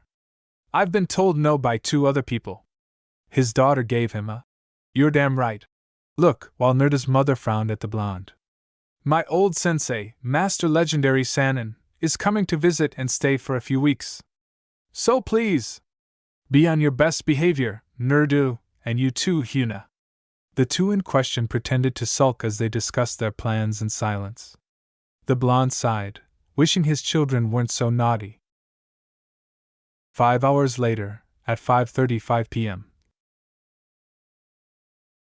"I've been told no by 2 other people." His daughter gave him a, "You're damn right" look, while Nuda's mother frowned at the blonde. "My old sensei, Master Legendary Sanin, is coming to visit and stay for a few weeks. So please, be on your best behavior, Nurdu, and you too, Hyuna." The two in question pretended to sulk as they discussed their plans in silence. The blonde sighed, wishing his children weren't so naughty. 5 hours later, at 5:35 p.m.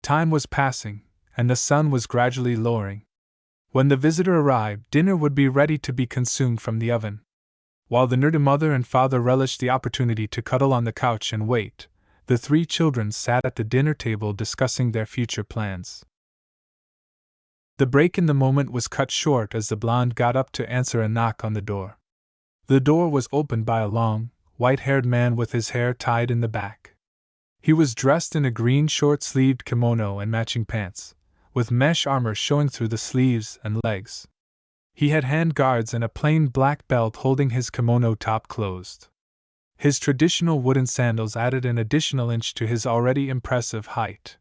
Time was passing, and the sun was gradually lowering. When the visitor arrived, dinner would be ready to be consumed from the oven. While the Nuda mother and father relished the opportunity to cuddle on the couch and wait, the 3 children sat at the dinner table discussing their future plans. The break in the moment was cut short as the blonde got up to answer a knock on the door. The door was opened by a long, white-haired man with his hair tied in the back. He was dressed in a green short-sleeved kimono and matching pants, with mesh armor showing through the sleeves and legs. He had hand guards and a plain black belt holding his kimono top closed. His traditional wooden sandals added an additional inch to his already impressive height.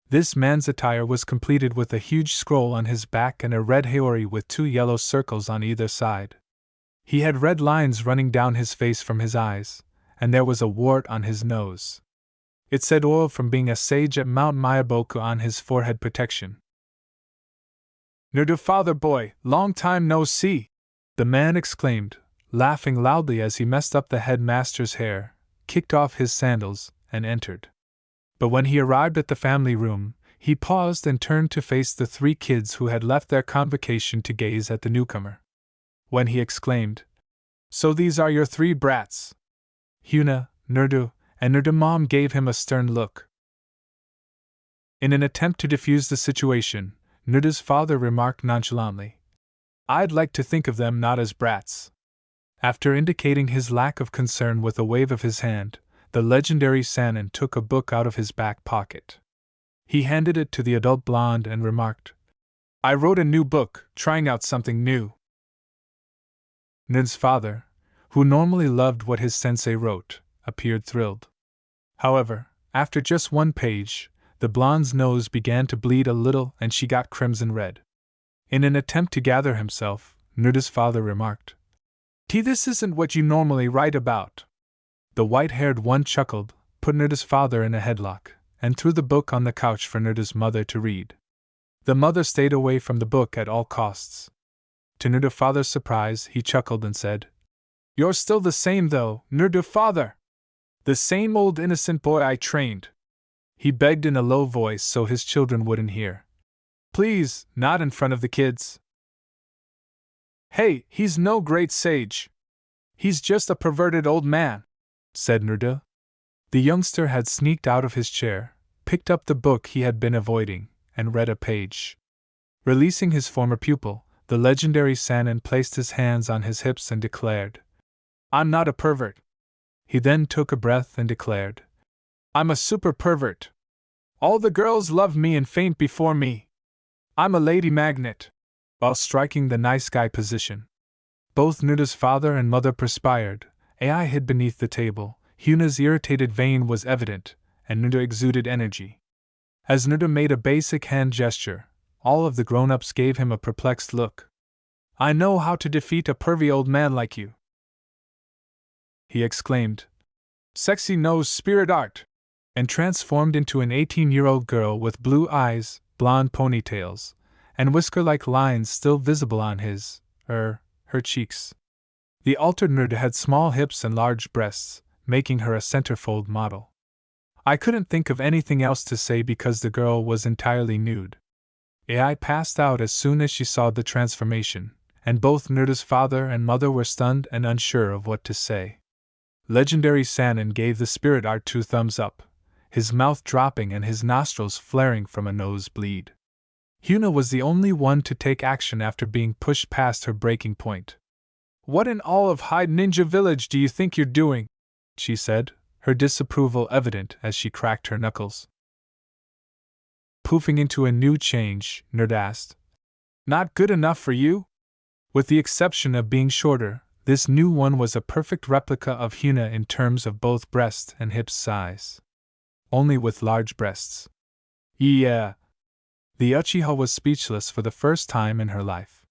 This man's attire was completed with a huge scroll on his back and a red haori with 2 yellow circles on either side. He had red lines running down his face from his eyes, and there was a wart on his nose. It said oil from being a sage at Mount Mayaboku on his forehead protection. "Nuda father boy, long time no see," the man exclaimed, laughing loudly as he messed up the headmaster's hair, kicked off his sandals, and entered. But when he arrived at the family room, he paused and turned to face the 3 kids who had left their convocation to gaze at the newcomer. When he exclaimed, "So these are your 3 brats?" Hyuna, Nurdu, and Nurdu mom gave him a stern look. In an attempt to defuse the situation, Nuda's father remarked nonchalantly, "I'd like to think of them not as brats." After indicating his lack of concern with a wave of his hand, the legendary Sanin took a book out of his back pocket. He handed it to the adult blonde and remarked, "I wrote a new book, trying out something new." Nuda's father, who normally loved what his sensei wrote, appeared thrilled. However, after just one page, the blonde's nose began to bleed a little and she got crimson red. In an attempt to gather himself, Nuda's father remarked, This isn't what you normally write about." The white-haired one chuckled, put Nuda's father in a headlock, and threw the book on the couch for Nuda's mother to read. The mother stayed away from the book at all costs. To Nuda's father's surprise, he chuckled and said, "You're still the same though, Nuda father. The same old innocent boy I trained." He begged in a low voice so his children wouldn't hear. "Please, not in front of the kids." "Hey, he's no great sage. He's just a perverted old man," said Nuda. The youngster had sneaked out of his chair, picked up the book he had been avoiding, and read a page. Releasing his former pupil, the legendary Sanin placed his hands on his hips and declared, "I'm not a pervert." He then took a breath and declared, "I'm a super pervert. All the girls love me and faint before me. I'm a lady magnet," while striking the nice guy position. Both Nuda's father and mother perspired. Ai hid beneath the table. Huna's irritated vein was evident, and Nuda exuded energy. As Nuda made a basic hand gesture, all of the grown-ups gave him a perplexed look. "I know how to defeat a pervy old man like you," he exclaimed. "Sexy nose spirit art," and transformed into an 18-year-old girl with blue eyes, blonde ponytails, and whisker-like lines still visible on her cheeks. The altered Nuda had small hips and large breasts, making her a centerfold model. I couldn't think of anything else to say because the girl was entirely nude. Ai passed out as soon as she saw the transformation, and both Nuda's father and mother were stunned and unsure of what to say. Legendary Sanin gave the spirit art 2 thumbs up, his mouth dropping and his nostrils flaring from a nosebleed. Huna was the only one to take action after being pushed past her breaking point. "What in all of Hyde Ninja Village do you think you're doing?" she said, her disapproval evident as she cracked her knuckles. Poofing into a new change, Nerd asked, "Not good enough for you?" With the exception of being shorter, this new one was a perfect replica of Huna in terms of both breast and hip size. Only with large breasts. Yeah. The Uchiha was speechless for the first time in her life.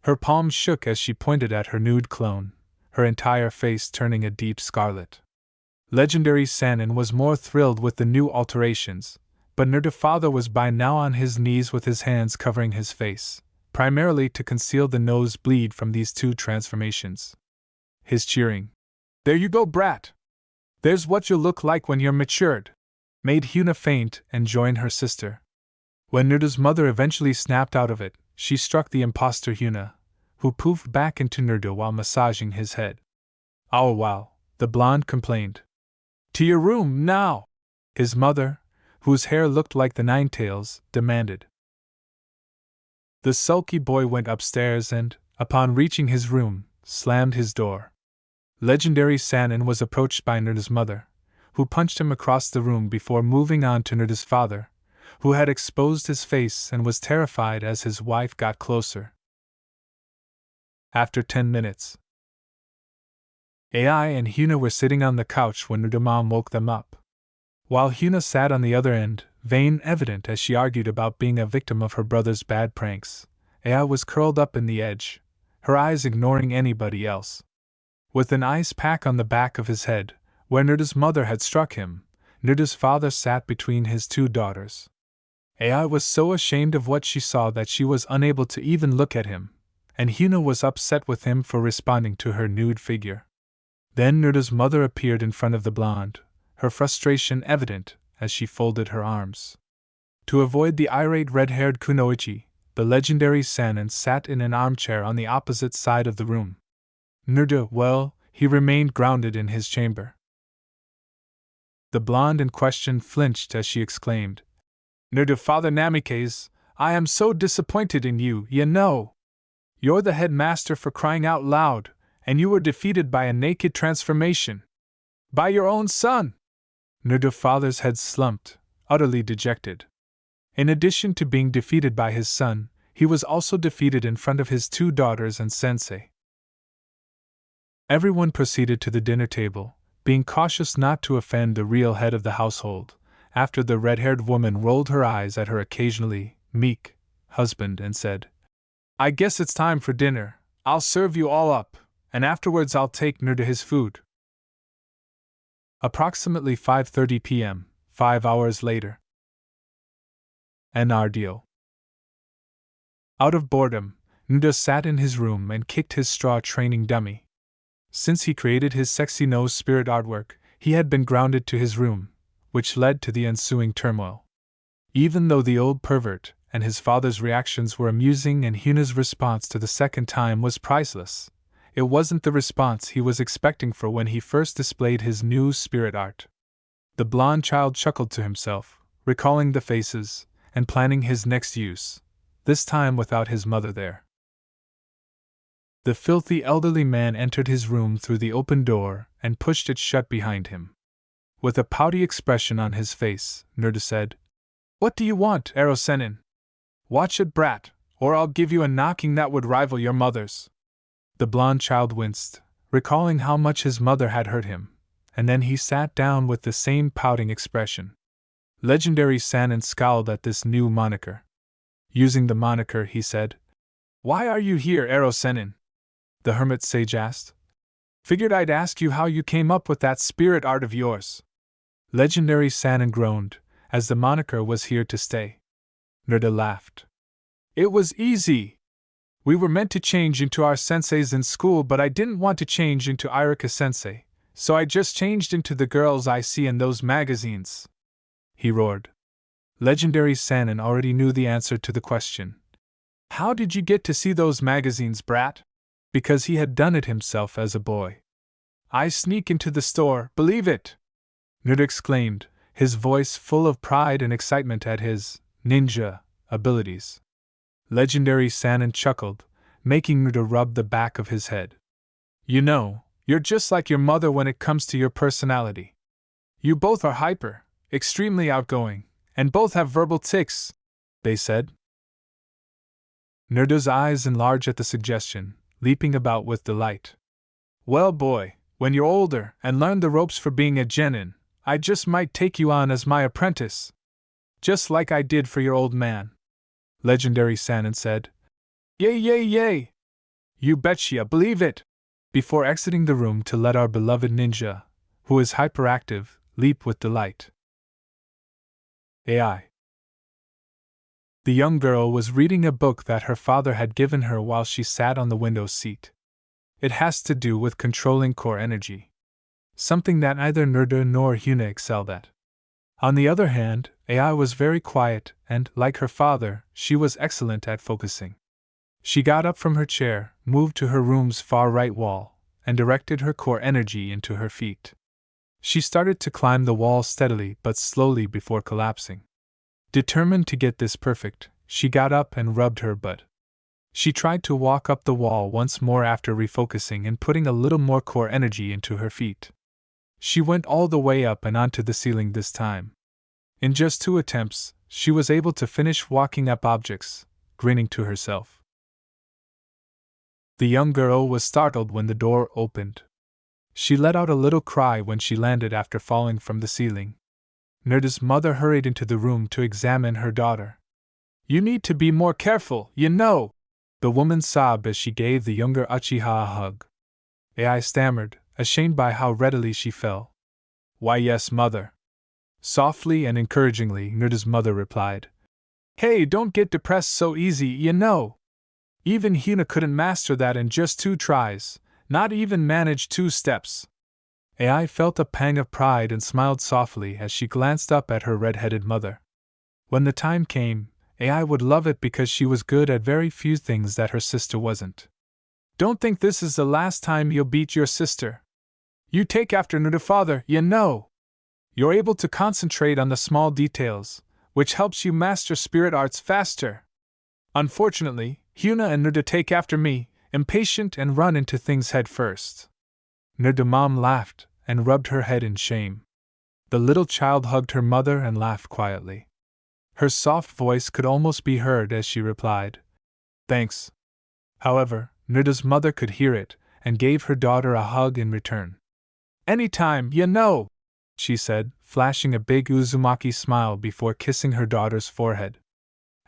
Her palms shook as she pointed at her nude clone, her entire face turning a deep scarlet. Legendary Sanin was more thrilled with the new alterations, but Nuda father was by now on his knees with his hands covering his face, primarily to conceal the nosebleed from these 2 transformations. His cheering, "There you go, brat! There's what you'll look like when you're matured," made Huna faint and join her sister. When Nuda's mother eventually snapped out of it, she struck the imposter Huna, who poofed back into Nuda while massaging his head. "Oh wow," the blonde complained. "To your room, now!" his mother, whose hair looked like the Ninetales, demanded. The sulky boy went upstairs and, upon reaching his room, slammed his door. Legendary Sanin was approached by Nuda's mother, who punched him across the room before moving on to Nuda's father, who had exposed his face and was terrified as his wife got closer. After 10 minutes, Ai and Huna were sitting on the couch when Nuda mom woke them up. While Huna sat on the other end, vain evident as she argued about being a victim of her brother's bad pranks, Ai was curled up in the edge, her eyes ignoring anybody else. With an ice pack on the back of his head, where Nuda's mother had struck him, Nuda's father sat between his 2 daughters. Ai was so ashamed of what she saw that she was unable to even look at him, and Huna was upset with him for responding to her nude figure. Then Nuda's mother appeared in front of the blonde, her frustration evident as she folded her arms. To avoid the irate red-haired kunoichi, the legendary Sanin sat in an armchair on the opposite side of the room. Nuda, well, he remained grounded in his chamber. The blonde in question flinched as she exclaimed, Nerda Father Namikaze, I am so disappointed in you, you know. You're the headmaster for crying out loud, and you were defeated by a naked transformation. By your own son! Nerda Father's head slumped, utterly dejected. In addition to being defeated by his son, he was also defeated in front of his 2 daughters and sensei. Everyone proceeded to the dinner table, being cautious not to offend the real head of the household, after the red-haired woman rolled her eyes at her occasionally meek husband and said, I guess it's time for dinner. I'll serve you all up, and afterwards I'll take Nerda his food. Approximately 5:30 p.m., 5 hours later. An ordeal. Out of boredom, Nerda sat in his room and kicked his straw training dummy. Since he created his sexy nose spirit artwork, he had been grounded to his room, which led to the ensuing turmoil. Even though the old pervert and his father's reactions were amusing and Huna's response to the second time was priceless, it wasn't the response he was expecting for when he first displayed his new spirit art. The blonde child chuckled to himself, recalling the faces, and planning his next use, this time without his mother there. The filthy elderly man entered his room through the open door and pushed it shut behind him. With a pouty expression on his face, Nerda said, What do you want, Ero-sennin? Watch it, brat, or I'll give you a knocking that would rival your mother's. The blonde child winced, recalling how much his mother had hurt him, and then he sat down with the same pouting expression. Legendary Sannin scowled at this new moniker. Using the moniker, he said, Why are you here, Ero-sennin? The hermit sage asked. Figured I'd ask you how you came up with that spirit art of yours. Legendary Sannin groaned, as the moniker was here to stay. Nerda laughed. It was easy. We were meant to change into our senseis in school, but I didn't want to change into Irika sensei, so I just changed into the girls I see in those magazines. He roared. Legendary Sannin already knew the answer to the question. How did you get to see those magazines, brat? Because he had done it himself as a boy. I sneak into the store, believe it! Nerda exclaimed, his voice full of pride and excitement at his ninja abilities. Legendary Sannin chuckled, making Nerda rub the back of his head. You know, you're just like your mother when it comes to your personality. You both are hyper, extremely outgoing, and both have verbal tics, they said. Nerda's eyes enlarged at the suggestion, leaping about with delight. Well, boy, when you're older and learn the ropes for being a genin, I just might take you on as my apprentice. Just like I did for your old man. Legendary Sannin said. Yay, yay, yay! You betcha, believe it! Before exiting the room to let our beloved ninja, who is hyperactive, leap with delight. AI. The young girl was reading a book that her father had given her while she sat on the window seat. It has to do with controlling core energy. Something that neither Nerda nor Huna excelled at. On the other hand, AI was very quiet and, like her father, she was excellent at focusing. She got up from her chair, moved to her room's far right wall, and directed her core energy into her feet. She started to climb the wall steadily but slowly before collapsing. Determined to get this perfect, she got up and rubbed her butt. She tried to walk up the wall once more after refocusing and putting a little more core energy into her feet. She went all the way up and onto the ceiling this time. In just 2 attempts, she was able to finish walking up objects, grinning to herself. The young girl was startled when the door opened. She let out a little cry when she landed after falling from the ceiling. Nerda's mother hurried into the room to examine her daughter. You need to be more careful, you know! The woman sobbed as she gave the younger Uchiha a hug. AI stammered, ashamed by how readily she fell. Why yes, mother. Softly and encouragingly, Nerda's mother replied. Hey, don't get depressed so easy, you know. Even Hina couldn't master that in just 2 tries, not even manage 2 steps. AI felt a pang of pride and smiled softly as she glanced up at her red-headed mother. When the time came, AI would love it because she was good at very few things that her sister wasn't. Don't think this is the last time you'll beat your sister. You take after Nerda father, you know. You're able to concentrate on the small details, which helps you master spirit arts faster. Unfortunately, Hyuna and Nuda take after me, impatient and run into things head first. Nuda mom laughed and rubbed her head in shame. The little child hugged her mother and laughed quietly. Her soft voice could almost be heard as she replied, "Thanks." However, Nuda's mother could hear it and gave her daughter a hug in return. "Anytime, you know," she said, flashing a big Uzumaki smile before kissing her daughter's forehead.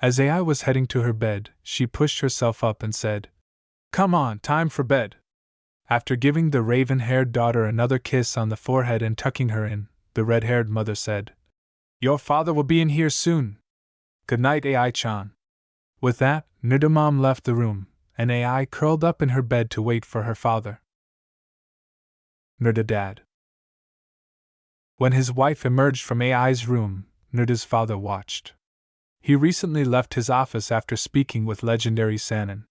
As Ai was heading to her bed, she pushed herself up and said, "Come on, time for bed." After giving the raven-haired daughter another kiss on the forehead and tucking her in, the red-haired mother said, "Your father will be in here soon. Good night, Ai-chan." With that, Nudamom left the room, and Ai curled up in her bed to wait for her father. Nuda Dad. When his wife emerged from Ai's room, Nuda's father watched. He recently left his office after speaking with legendary Sannin.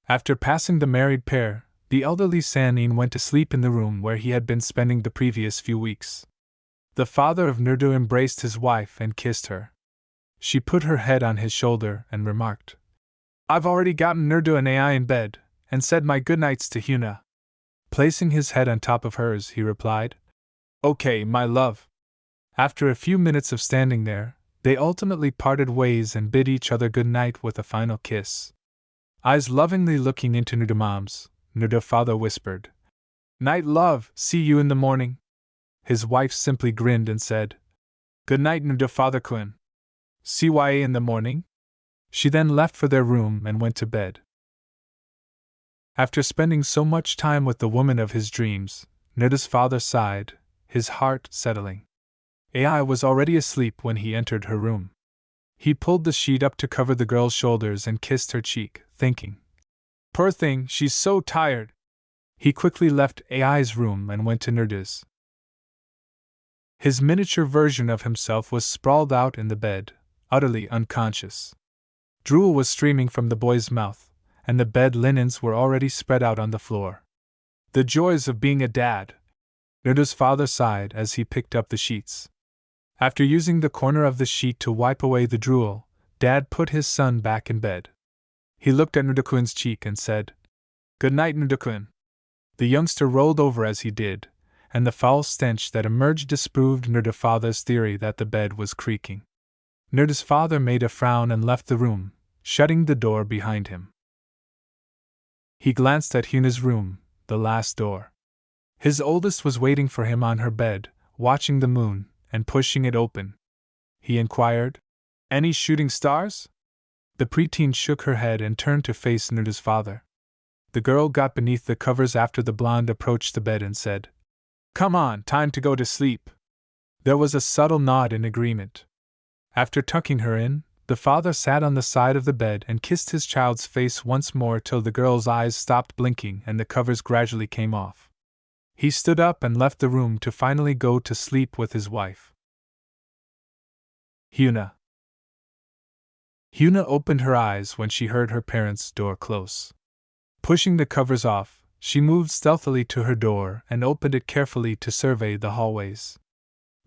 After passing the married pair, the elderly Sannin went to sleep in the room where he had been spending the previous few weeks. The father of Nuda embraced his wife and kissed her. She put her head on his shoulder and remarked, "I've already gotten Nuda and Ai in bed, and said my goodnights to Hyuna." Placing his head on top of hers, he replied, "Okay, my love." After a few minutes of standing there, they ultimately parted ways and bid each other good night with a final kiss. Eyes lovingly looking into Nudamom's, Nuda father whispered, "Night, love, see you in the morning." His wife simply grinned and said, "Good night, Nuda father-kun. CYA in the morning?" She then left for their room and went to bed. After spending so much time with the woman of his dreams, Nuda's father sighed, his heart settling. Ai was already asleep when he entered her room. He pulled the sheet up to cover the girl's shoulders and kissed her cheek, thinking, "Poor thing, she's so tired." He quickly left Ai's room and went to Nuda's. His miniature version of himself was sprawled out in the bed, utterly unconscious. Drool was streaming from the boy's mouth, and the bed linens were already spread out on the floor. The joys of being a dad! Nuda's father sighed as he picked up the sheets. After using the corner of the sheet to wipe away the drool, Dad put his son back in bed. He looked at Nuda-kun's cheek and said, "Good night, Nuda-kun." The youngster rolled over as he did, and the foul stench that emerged disproved Nuda father's theory that the bed was creaking. Nuda's father made a frown and left the room, shutting the door behind him. He glanced at Hyuna's room, the last door. His oldest was waiting for him on her bed, watching the moon, and pushing it open. He inquired, "Any shooting stars?" The preteen shook her head and turned to face Nuda's father. The girl got beneath the covers after the blonde approached the bed and said, "Come on, time to go to sleep." There was a subtle nod in agreement. After tucking her in, the father sat on the side of the bed and kissed his child's face once more till the girl's eyes stopped blinking and the covers gradually came off. He stood up and left the room to finally go to sleep with his wife. Hyuna. Hyuna opened her eyes when she heard her parents' door close. Pushing the covers off, she moved stealthily to her door and opened it carefully to survey the hallways.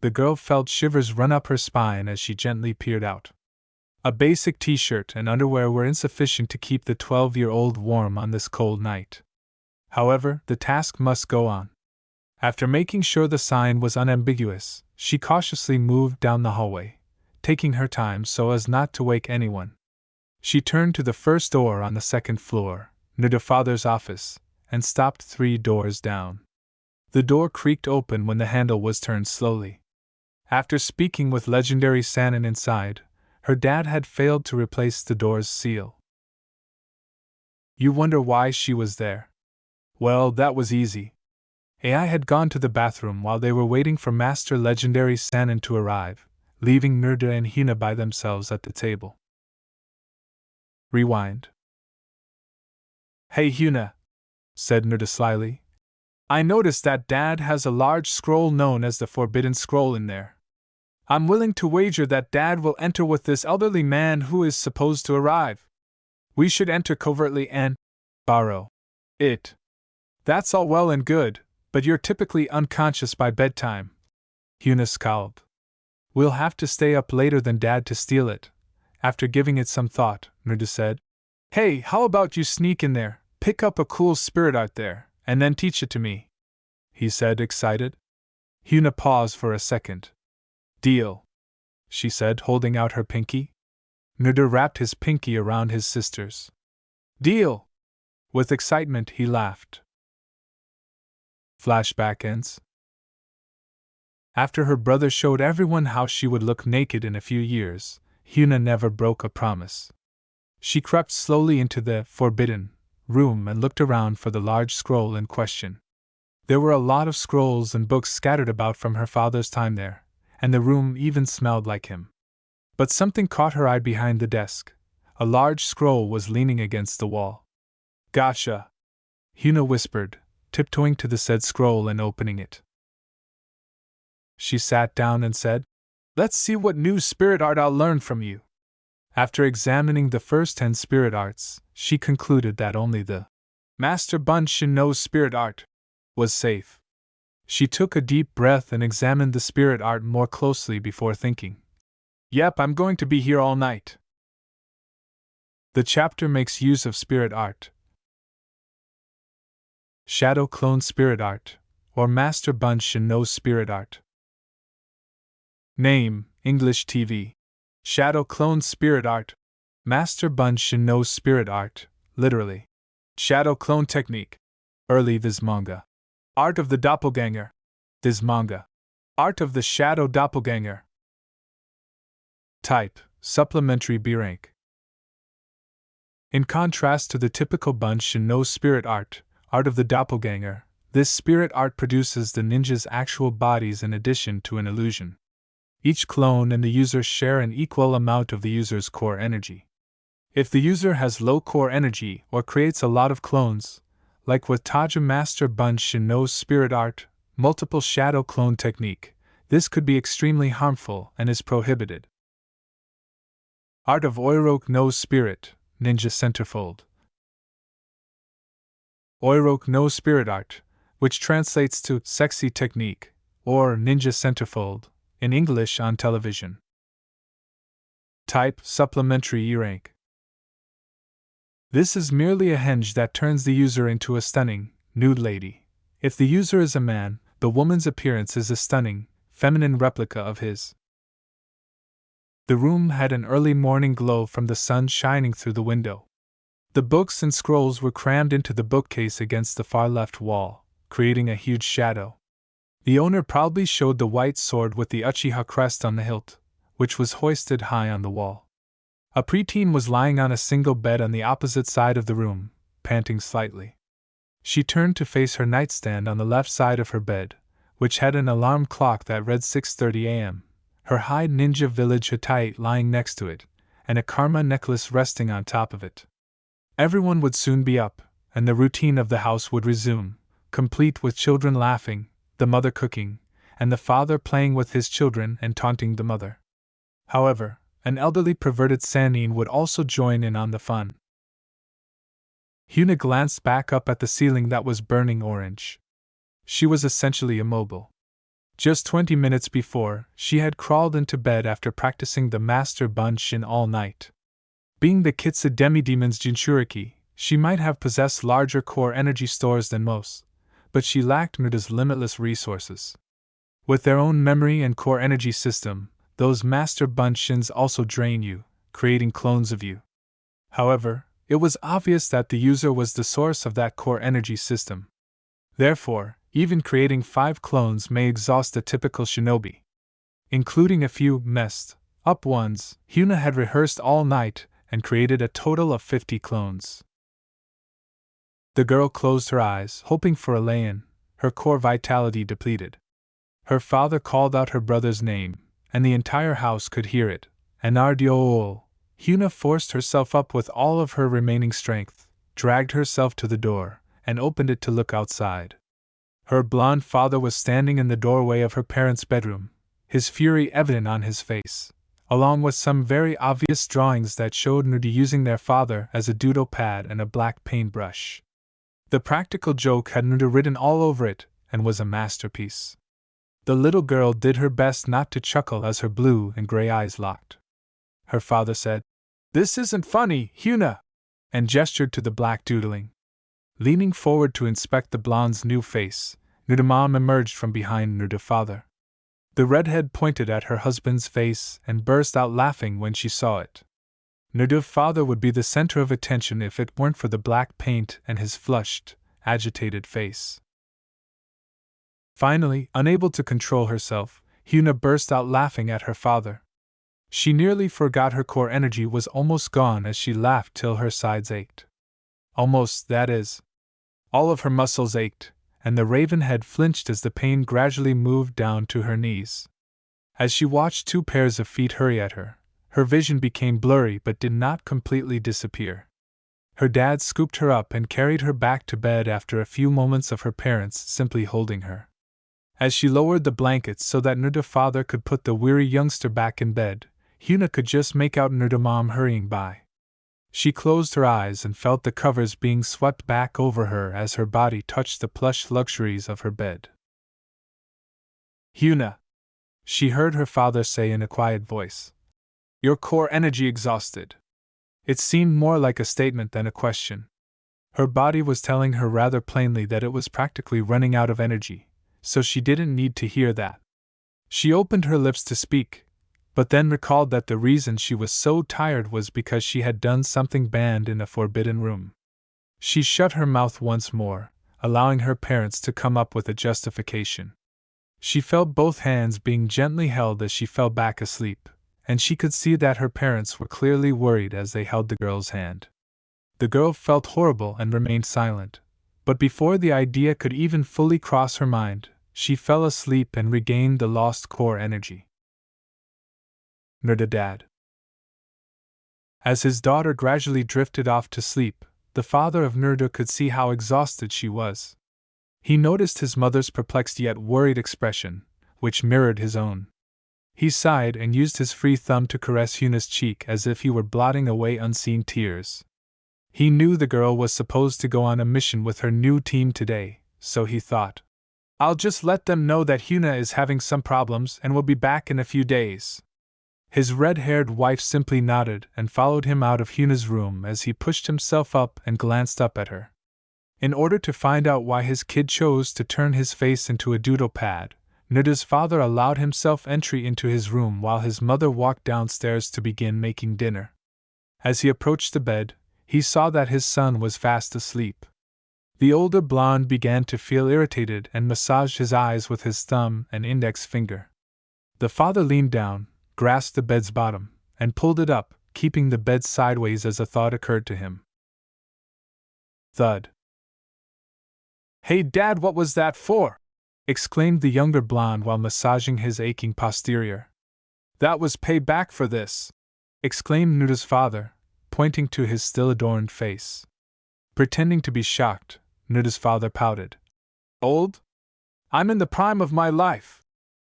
The girl felt shivers run up her spine as she gently peered out. A basic t-shirt and underwear were insufficient to keep the 12-year-old warm on this cold night. However, the task must go on. After making sure the sign was unambiguous, she cautiously moved down the hallway, taking her time so as not to wake anyone. She turned to the first door on the second floor, near the father's office, and stopped 3 doors down. The door creaked open when the handle was turned slowly. After speaking with legendary Sannin inside, her dad had failed to replace the door's seal. You wonder why she was there? Well, that was easy. Ai had gone to the bathroom while they were waiting for Master Legendary Sannin to arrive, leaving Nuda and Hyuna by themselves at the table. Rewind. "Hey Hyuna," said Nuda slyly. "I noticed that Dad has a large scroll known as the Forbidden Scroll in there. I'm willing to wager that Dad will enter with this elderly man who is supposed to arrive. We should enter covertly and borrow it. That's all well and good, but you're typically unconscious by bedtime." Hyuna scowled. We'll have to stay up later than Dad to steal it. After giving it some thought, Naruto said, Hey, how about you sneak in there, pick up a cool spirit art there, and then teach it to me? He said, excited. Hyuna paused for a second. Deal, she said, holding out her pinky. Naruto wrapped his pinky around his sister's. Deal! With excitement, he laughed. Flashback ends. After her brother showed everyone how she would look naked in a few years, Hyuna never broke a promise. She crept slowly into the forbidden room and looked around for the large scroll in question. There were a lot of scrolls and books scattered about from her father's time there, and the room even smelled like him. But something caught her eye behind the desk. A large scroll was leaning against the wall. Gotcha! Hyuna whispered, tiptoeing to the said scroll and opening it. She sat down and said, Let's see what new spirit art I'll learn from you. After examining the first 10 spirit arts, she concluded that only the Master Bunshin no spirit art was safe. She took a deep breath and examined the spirit art more closely before thinking. Yep, I'm going to be here all night. The chapter makes use of spirit art. Shadow Clone Spirit Art, or Master Bunshin no Spirit Art. Name, English TV. Shadow Clone Spirit Art. Master Bunshin no Spirit Art, literally. Shadow Clone Technique. Early Viz Manga. Art of the Doppelganger. Viz Manga. Art of the Shadow Doppelganger. Type, Supplementary B rank. In contrast to the typical Bunshin no Spirit Art, Art of the Doppelganger, this spirit art produces the ninjas' actual bodies in addition to an illusion. Each clone and the user share an equal amount of the user's core energy. If the user has low core energy or creates a lot of clones, like with Taja Master Bunshin no Spirit Art, multiple shadow clone technique, this could be extremely harmful and is prohibited. Art of Oiroke no Spirit, Ninja Centerfold. Oiroke no Spirit Art, which translates to Sexy Technique, or Ninja Centerfold, in English on television. Type, Supplementary E rank. This is merely a henge that turns the user into a stunning, nude lady. If the user is a man, the woman's appearance is a stunning, feminine replica of his. The room had an early morning glow from the sun shining through the window. The books and scrolls were crammed into the bookcase against the far left wall, creating a huge shadow. The owner proudly showed the white sword with the Uchiha crest on the hilt, which was hoisted high on the wall. A preteen was lying on a single bed on the opposite side of the room, panting slightly. She turned to face her nightstand on the left side of her bed, which had an alarm clock that read 6:30 a.m., her high ninja village hitai lying next to it, and a karma necklace resting on top of it. Everyone would soon be up, and the routine of the house would resume, complete with children laughing, the mother cooking, and the father playing with his children and taunting the mother. However, an elderly perverted Sannin would also join in on the fun. Hyuna glanced back up at the ceiling that was burning orange. She was essentially immobile. Just 20 minutes before, she had crawled into bed after practicing the Master Bunshin all night. Being the Kitsu Demi-Demon's Jinchuriki, she might have possessed larger core energy stores than most, but she lacked Naruto's limitless resources. With their own memory and core energy system, those Master Bunshins also drain you, creating clones of you. However, it was obvious that the user was the source of that core energy system. Therefore, even creating 5 clones may exhaust a typical shinobi. Including a few messed up ones, Hyuna had rehearsed all night and created a total of 50 clones. The girl closed her eyes, hoping for a lay-in, her core vitality depleted. Her father called out her brother's name, and the entire house could hear it. Anardyo. Hyuna forced herself up with all of her remaining strength, dragged herself to the door, and opened it to look outside. Her blonde father was standing in the doorway of her parents' bedroom, his fury evident on his face, along with some very obvious drawings that showed Naruto using their father as a doodle pad and a black paintbrush. The practical joke had Naruto written all over it, and was a masterpiece. The little girl did her best not to chuckle as her blue and gray eyes locked. Her father said, "This isn't funny, Huna," and gestured to the black doodling. Leaning forward to inspect the blonde's new face, Nudamom emerged from behind Nuda father. The redhead pointed at her husband's face and burst out laughing when she saw it. Nuda father would be the center of attention if it weren't for the black paint and his flushed, agitated face. Finally, unable to control herself, Huna burst out laughing at her father. She nearly forgot her core energy was almost gone as she laughed till her sides ached. Almost, that is. All of her muscles ached, and the raven head flinched as the pain gradually moved down to her knees. As she watched two pairs of feet hurry at her, her vision became blurry but did not completely disappear. Her dad scooped her up and carried her back to bed after a few moments of her parents simply holding her. As she lowered the blankets so that Nuda father could put the weary youngster back in bed, Huna could just make out Nudamom hurrying by. She closed her eyes and felt the covers being swept back over her as her body touched the plush luxuries of her bed. "Huna," she heard her father say in a quiet voice. "Your core energy exhausted." It seemed more like a statement than a question. Her body was telling her rather plainly that it was practically running out of energy, so she didn't need to hear that. She opened her lips to speak, but then recalled that the reason she was so tired was because she had done something banned in a forbidden room. She shut her mouth once more, allowing her parents to come up with a justification. She felt both hands being gently held as she fell back asleep, and she could see that her parents were clearly worried as they held the girl's hand. The girl felt horrible and remained silent, but before the idea could even fully cross her mind, she fell asleep and regained the lost core energy. Nurda Dad. As his daughter gradually drifted off to sleep, the father of Nurda could see how exhausted she was. He noticed his mother's perplexed yet worried expression, which mirrored his own. He sighed and used his free thumb to caress Huna's cheek as if he were blotting away unseen tears. He knew the girl was supposed to go on a mission with her new team today, so he thought, "I'll just let them know that Huna is having some problems and will be back in a few days." His red-haired wife simply nodded and followed him out of Huna's room as he pushed himself up and glanced up at her. In order to find out why his kid chose to turn his face into a doodle pad, Nuda's father allowed himself entry into his room while his mother walked downstairs to begin making dinner. As he approached the bed, he saw that his son was fast asleep. The older blonde began to feel irritated and massaged his eyes with his thumb and index finger. The father leaned down, grasped the bed's bottom, and pulled it up, keeping the bed sideways as a thought occurred to him. Thud. "Hey Dad, what was that for?" exclaimed the younger blonde while massaging his aching posterior. "That was payback for this," exclaimed Nuda's father, pointing to his still adorned face. Pretending to be shocked, Nuda's father pouted. "Old? I'm in the prime of my life,"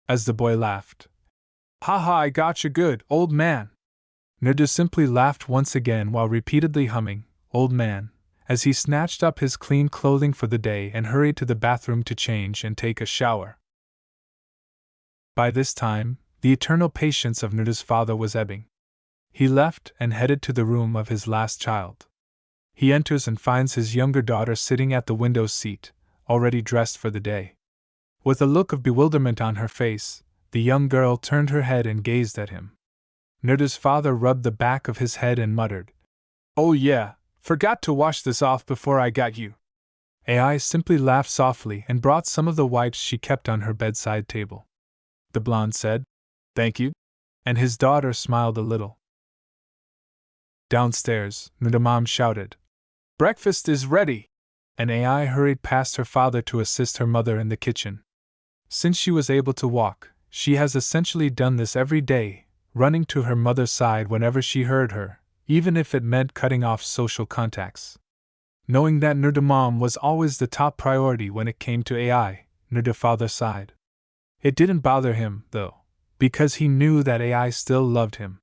as the boy laughed. "Haha, I gotcha good, old man." Nuda simply laughed once again while repeatedly humming, "Old man," as he snatched up his clean clothing for the day and hurried to the bathroom to change and take a shower. By this time, the eternal patience of Nuda's father was ebbing. He left and headed to the room of his last child. He enters and finds his younger daughter sitting at the window seat, already dressed for the day. With a look of bewilderment on her face, the young girl turned her head and gazed at him. Nuda's father rubbed the back of his head and muttered, "Oh yeah, forgot to wash this off before I got you." AI simply laughed softly and brought some of the wipes she kept on her bedside table. The blonde said, "Thank you," and his daughter smiled a little. Downstairs, Nudamom shouted, "Breakfast is ready!" and AI hurried past her father to assist her mother in the kitchen. Since she was able to walk, she has essentially done this every day, running to her mother's side whenever she heard her, even if it meant cutting off social contacts. Knowing that Nudamom was always the top priority when it came to AI, Nuda father sighed. It didn't bother him, though, because he knew that AI still loved him.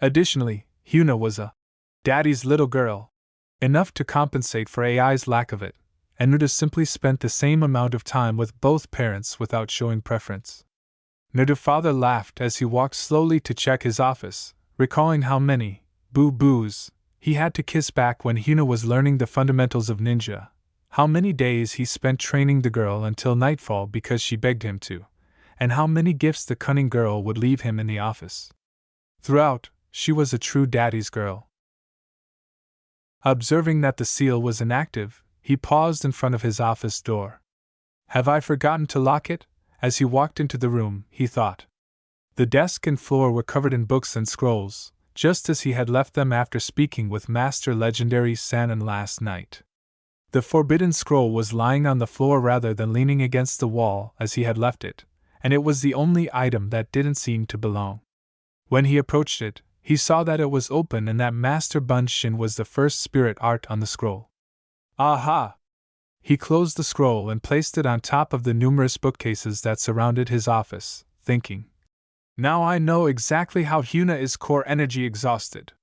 Additionally, Huna was a daddy's little girl, enough to compensate for AI's lack of it, and Naruto simply spent the same amount of time with both parents without showing preference. Naruto's father laughed as he walked slowly to check his office, recalling how many boo-boos he had to kiss back when Hina was learning the fundamentals of ninja, how many days he spent training the girl until nightfall because she begged him to, and how many gifts the cunning girl would leave him in the office. Throughout, she was a true daddy's girl. Observing that the seal was inactive, he paused in front of his office door. Have I forgotten to lock it? As he walked into the room, he thought. The desk and floor were covered in books and scrolls, just as he had left them after speaking with Master Legendary Sanin last night. The forbidden scroll was lying on the floor rather than leaning against the wall as he had left it, and it was the only item that didn't seem to belong. When he approached it, he saw that it was open and that Master Bunshin was the first spirit art on the scroll. Aha! He closed the scroll and placed it on top of the numerous bookcases that surrounded his office, thinking, now I know exactly how Hina is core energy exhausted.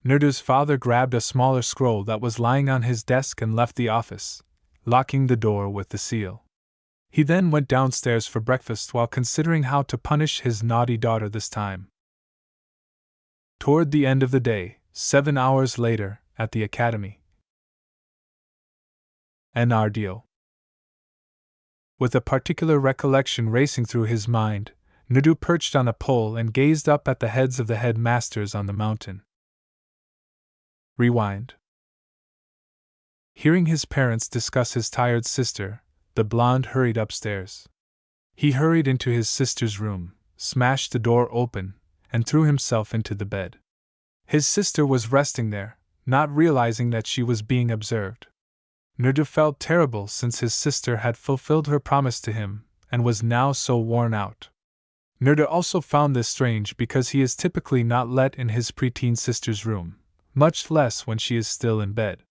Naruto's father grabbed a smaller scroll that was lying on his desk and left the office, locking the door with the seal. He then went downstairs for breakfast while considering how to punish his naughty daughter this time. Toward the end of the day, 7 hours later, at the academy. An ordeal. With a particular recollection racing through his mind, Naruto perched on a pole and gazed up at the heads of the headmasters on the mountain. Rewind. Hearing his parents discuss his tired sister, the blonde hurried upstairs. He hurried into his sister's room, smashed the door open, and threw himself into the bed. His sister was resting there, not realizing that she was being observed. Naruto felt terrible since his sister had fulfilled her promise to him and was now so worn out. Naruto also found this strange because he is typically not let in his preteen sister's room, much less when she is still in bed.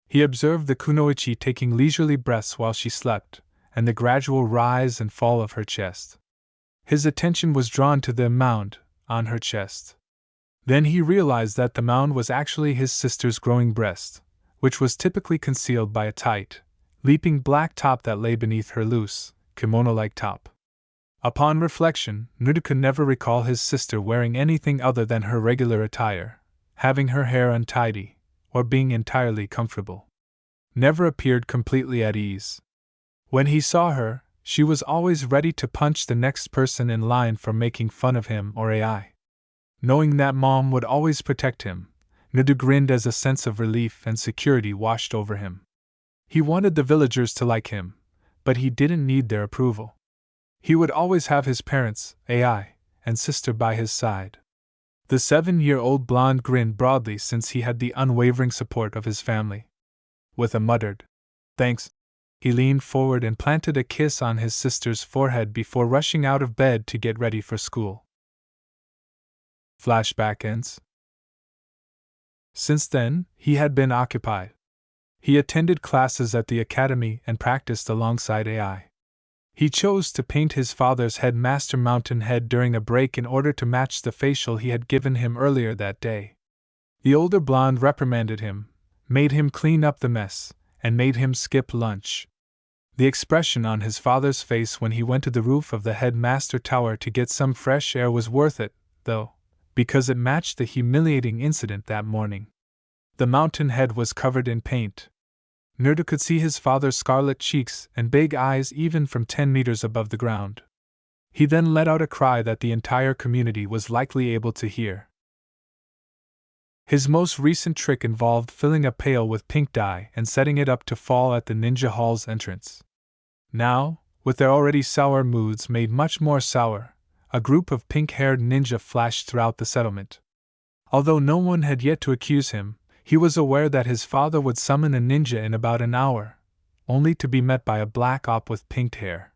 He observed the kunoichi taking leisurely breaths while she slept, and the gradual rise and fall of her chest. His attention was drawn to the mound on her chest. Then he realized that the mound was actually his sister's growing breast, which was typically concealed by a tight, leaping black top that lay beneath her loose, kimono-like top. Upon reflection, Naruto could never recall his sister wearing anything other than her regular attire, having her hair untidy, or being entirely comfortable. Never appeared completely at ease. When he saw her, she was always ready to punch the next person in line for making fun of him or AI. Knowing that Mom would always protect him, Naruto grinned as a sense of relief and security washed over him. He wanted the villagers to like him, but he didn't need their approval. He would always have his parents, AI, and sister by his side. The 7-year-old blonde grinned broadly since he had the unwavering support of his family. With a muttered, "Thanks," he leaned forward and planted a kiss on his sister's forehead before rushing out of bed to get ready for school. Flashback ends. Since then, he had been occupied. He attended classes at the academy and practiced alongside AI. He chose to paint his father's headmaster mountain head during a break in order to match the facial he had given him earlier that day. The older blonde reprimanded him, made him clean up the mess, and made him skip lunch. The expression on his father's face when he went to the roof of the headmaster tower to get some fresh air was worth it, though, because it matched the humiliating incident that morning. The mountain head was covered in paint. Naruto could see his father's scarlet cheeks and big eyes even from 10 meters above the ground. He then let out a cry that the entire community was likely able to hear. His most recent trick involved filling a pail with pink dye and setting it up to fall at the ninja hall's entrance. Now, with their already sour moods made much more sour, a group of pink-haired ninja flashed throughout the settlement. Although no one had yet to accuse him, he was aware that his father would summon a ninja in about an hour, only to be met by a black op with pinked hair.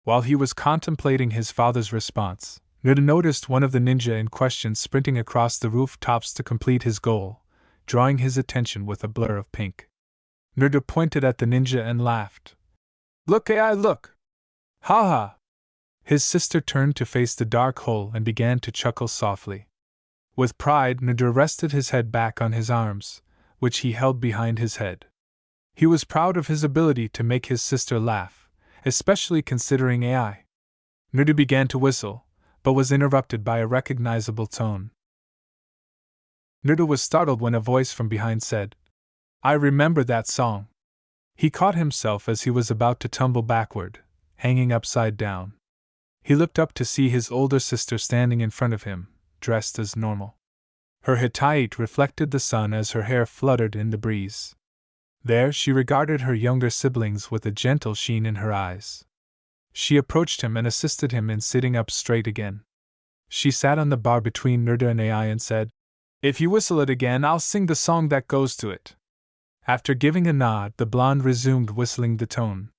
While he was contemplating his father's response, Naruto noticed one of the ninja in question sprinting across the rooftops to complete his goal, drawing his attention with a blur of pink. Naruto pointed at the ninja and laughed. "Look, AI, look! Ha ha!" His sister turned to face the dark hole and began to chuckle softly. With pride, Naruto rested his head back on his arms, which he held behind his head. He was proud of his ability to make his sister laugh, especially considering AI. Naruto began to whistle, but was interrupted by a recognizable tone. Naruto was startled when a voice from behind said, "I remember that song." He caught himself as he was about to tumble backward, hanging upside down. He looked up to see his older sister standing in front of him, dressed as normal. Her hitai reflected the sun as her hair fluttered in the breeze. There she regarded her younger siblings with a gentle sheen in her eyes. She approached him and assisted him in sitting up straight again. She sat on the bar between Naruto and AI and said, "If you whistle it again, I'll sing the song that goes to it." After giving a nod, the blonde resumed whistling the tone.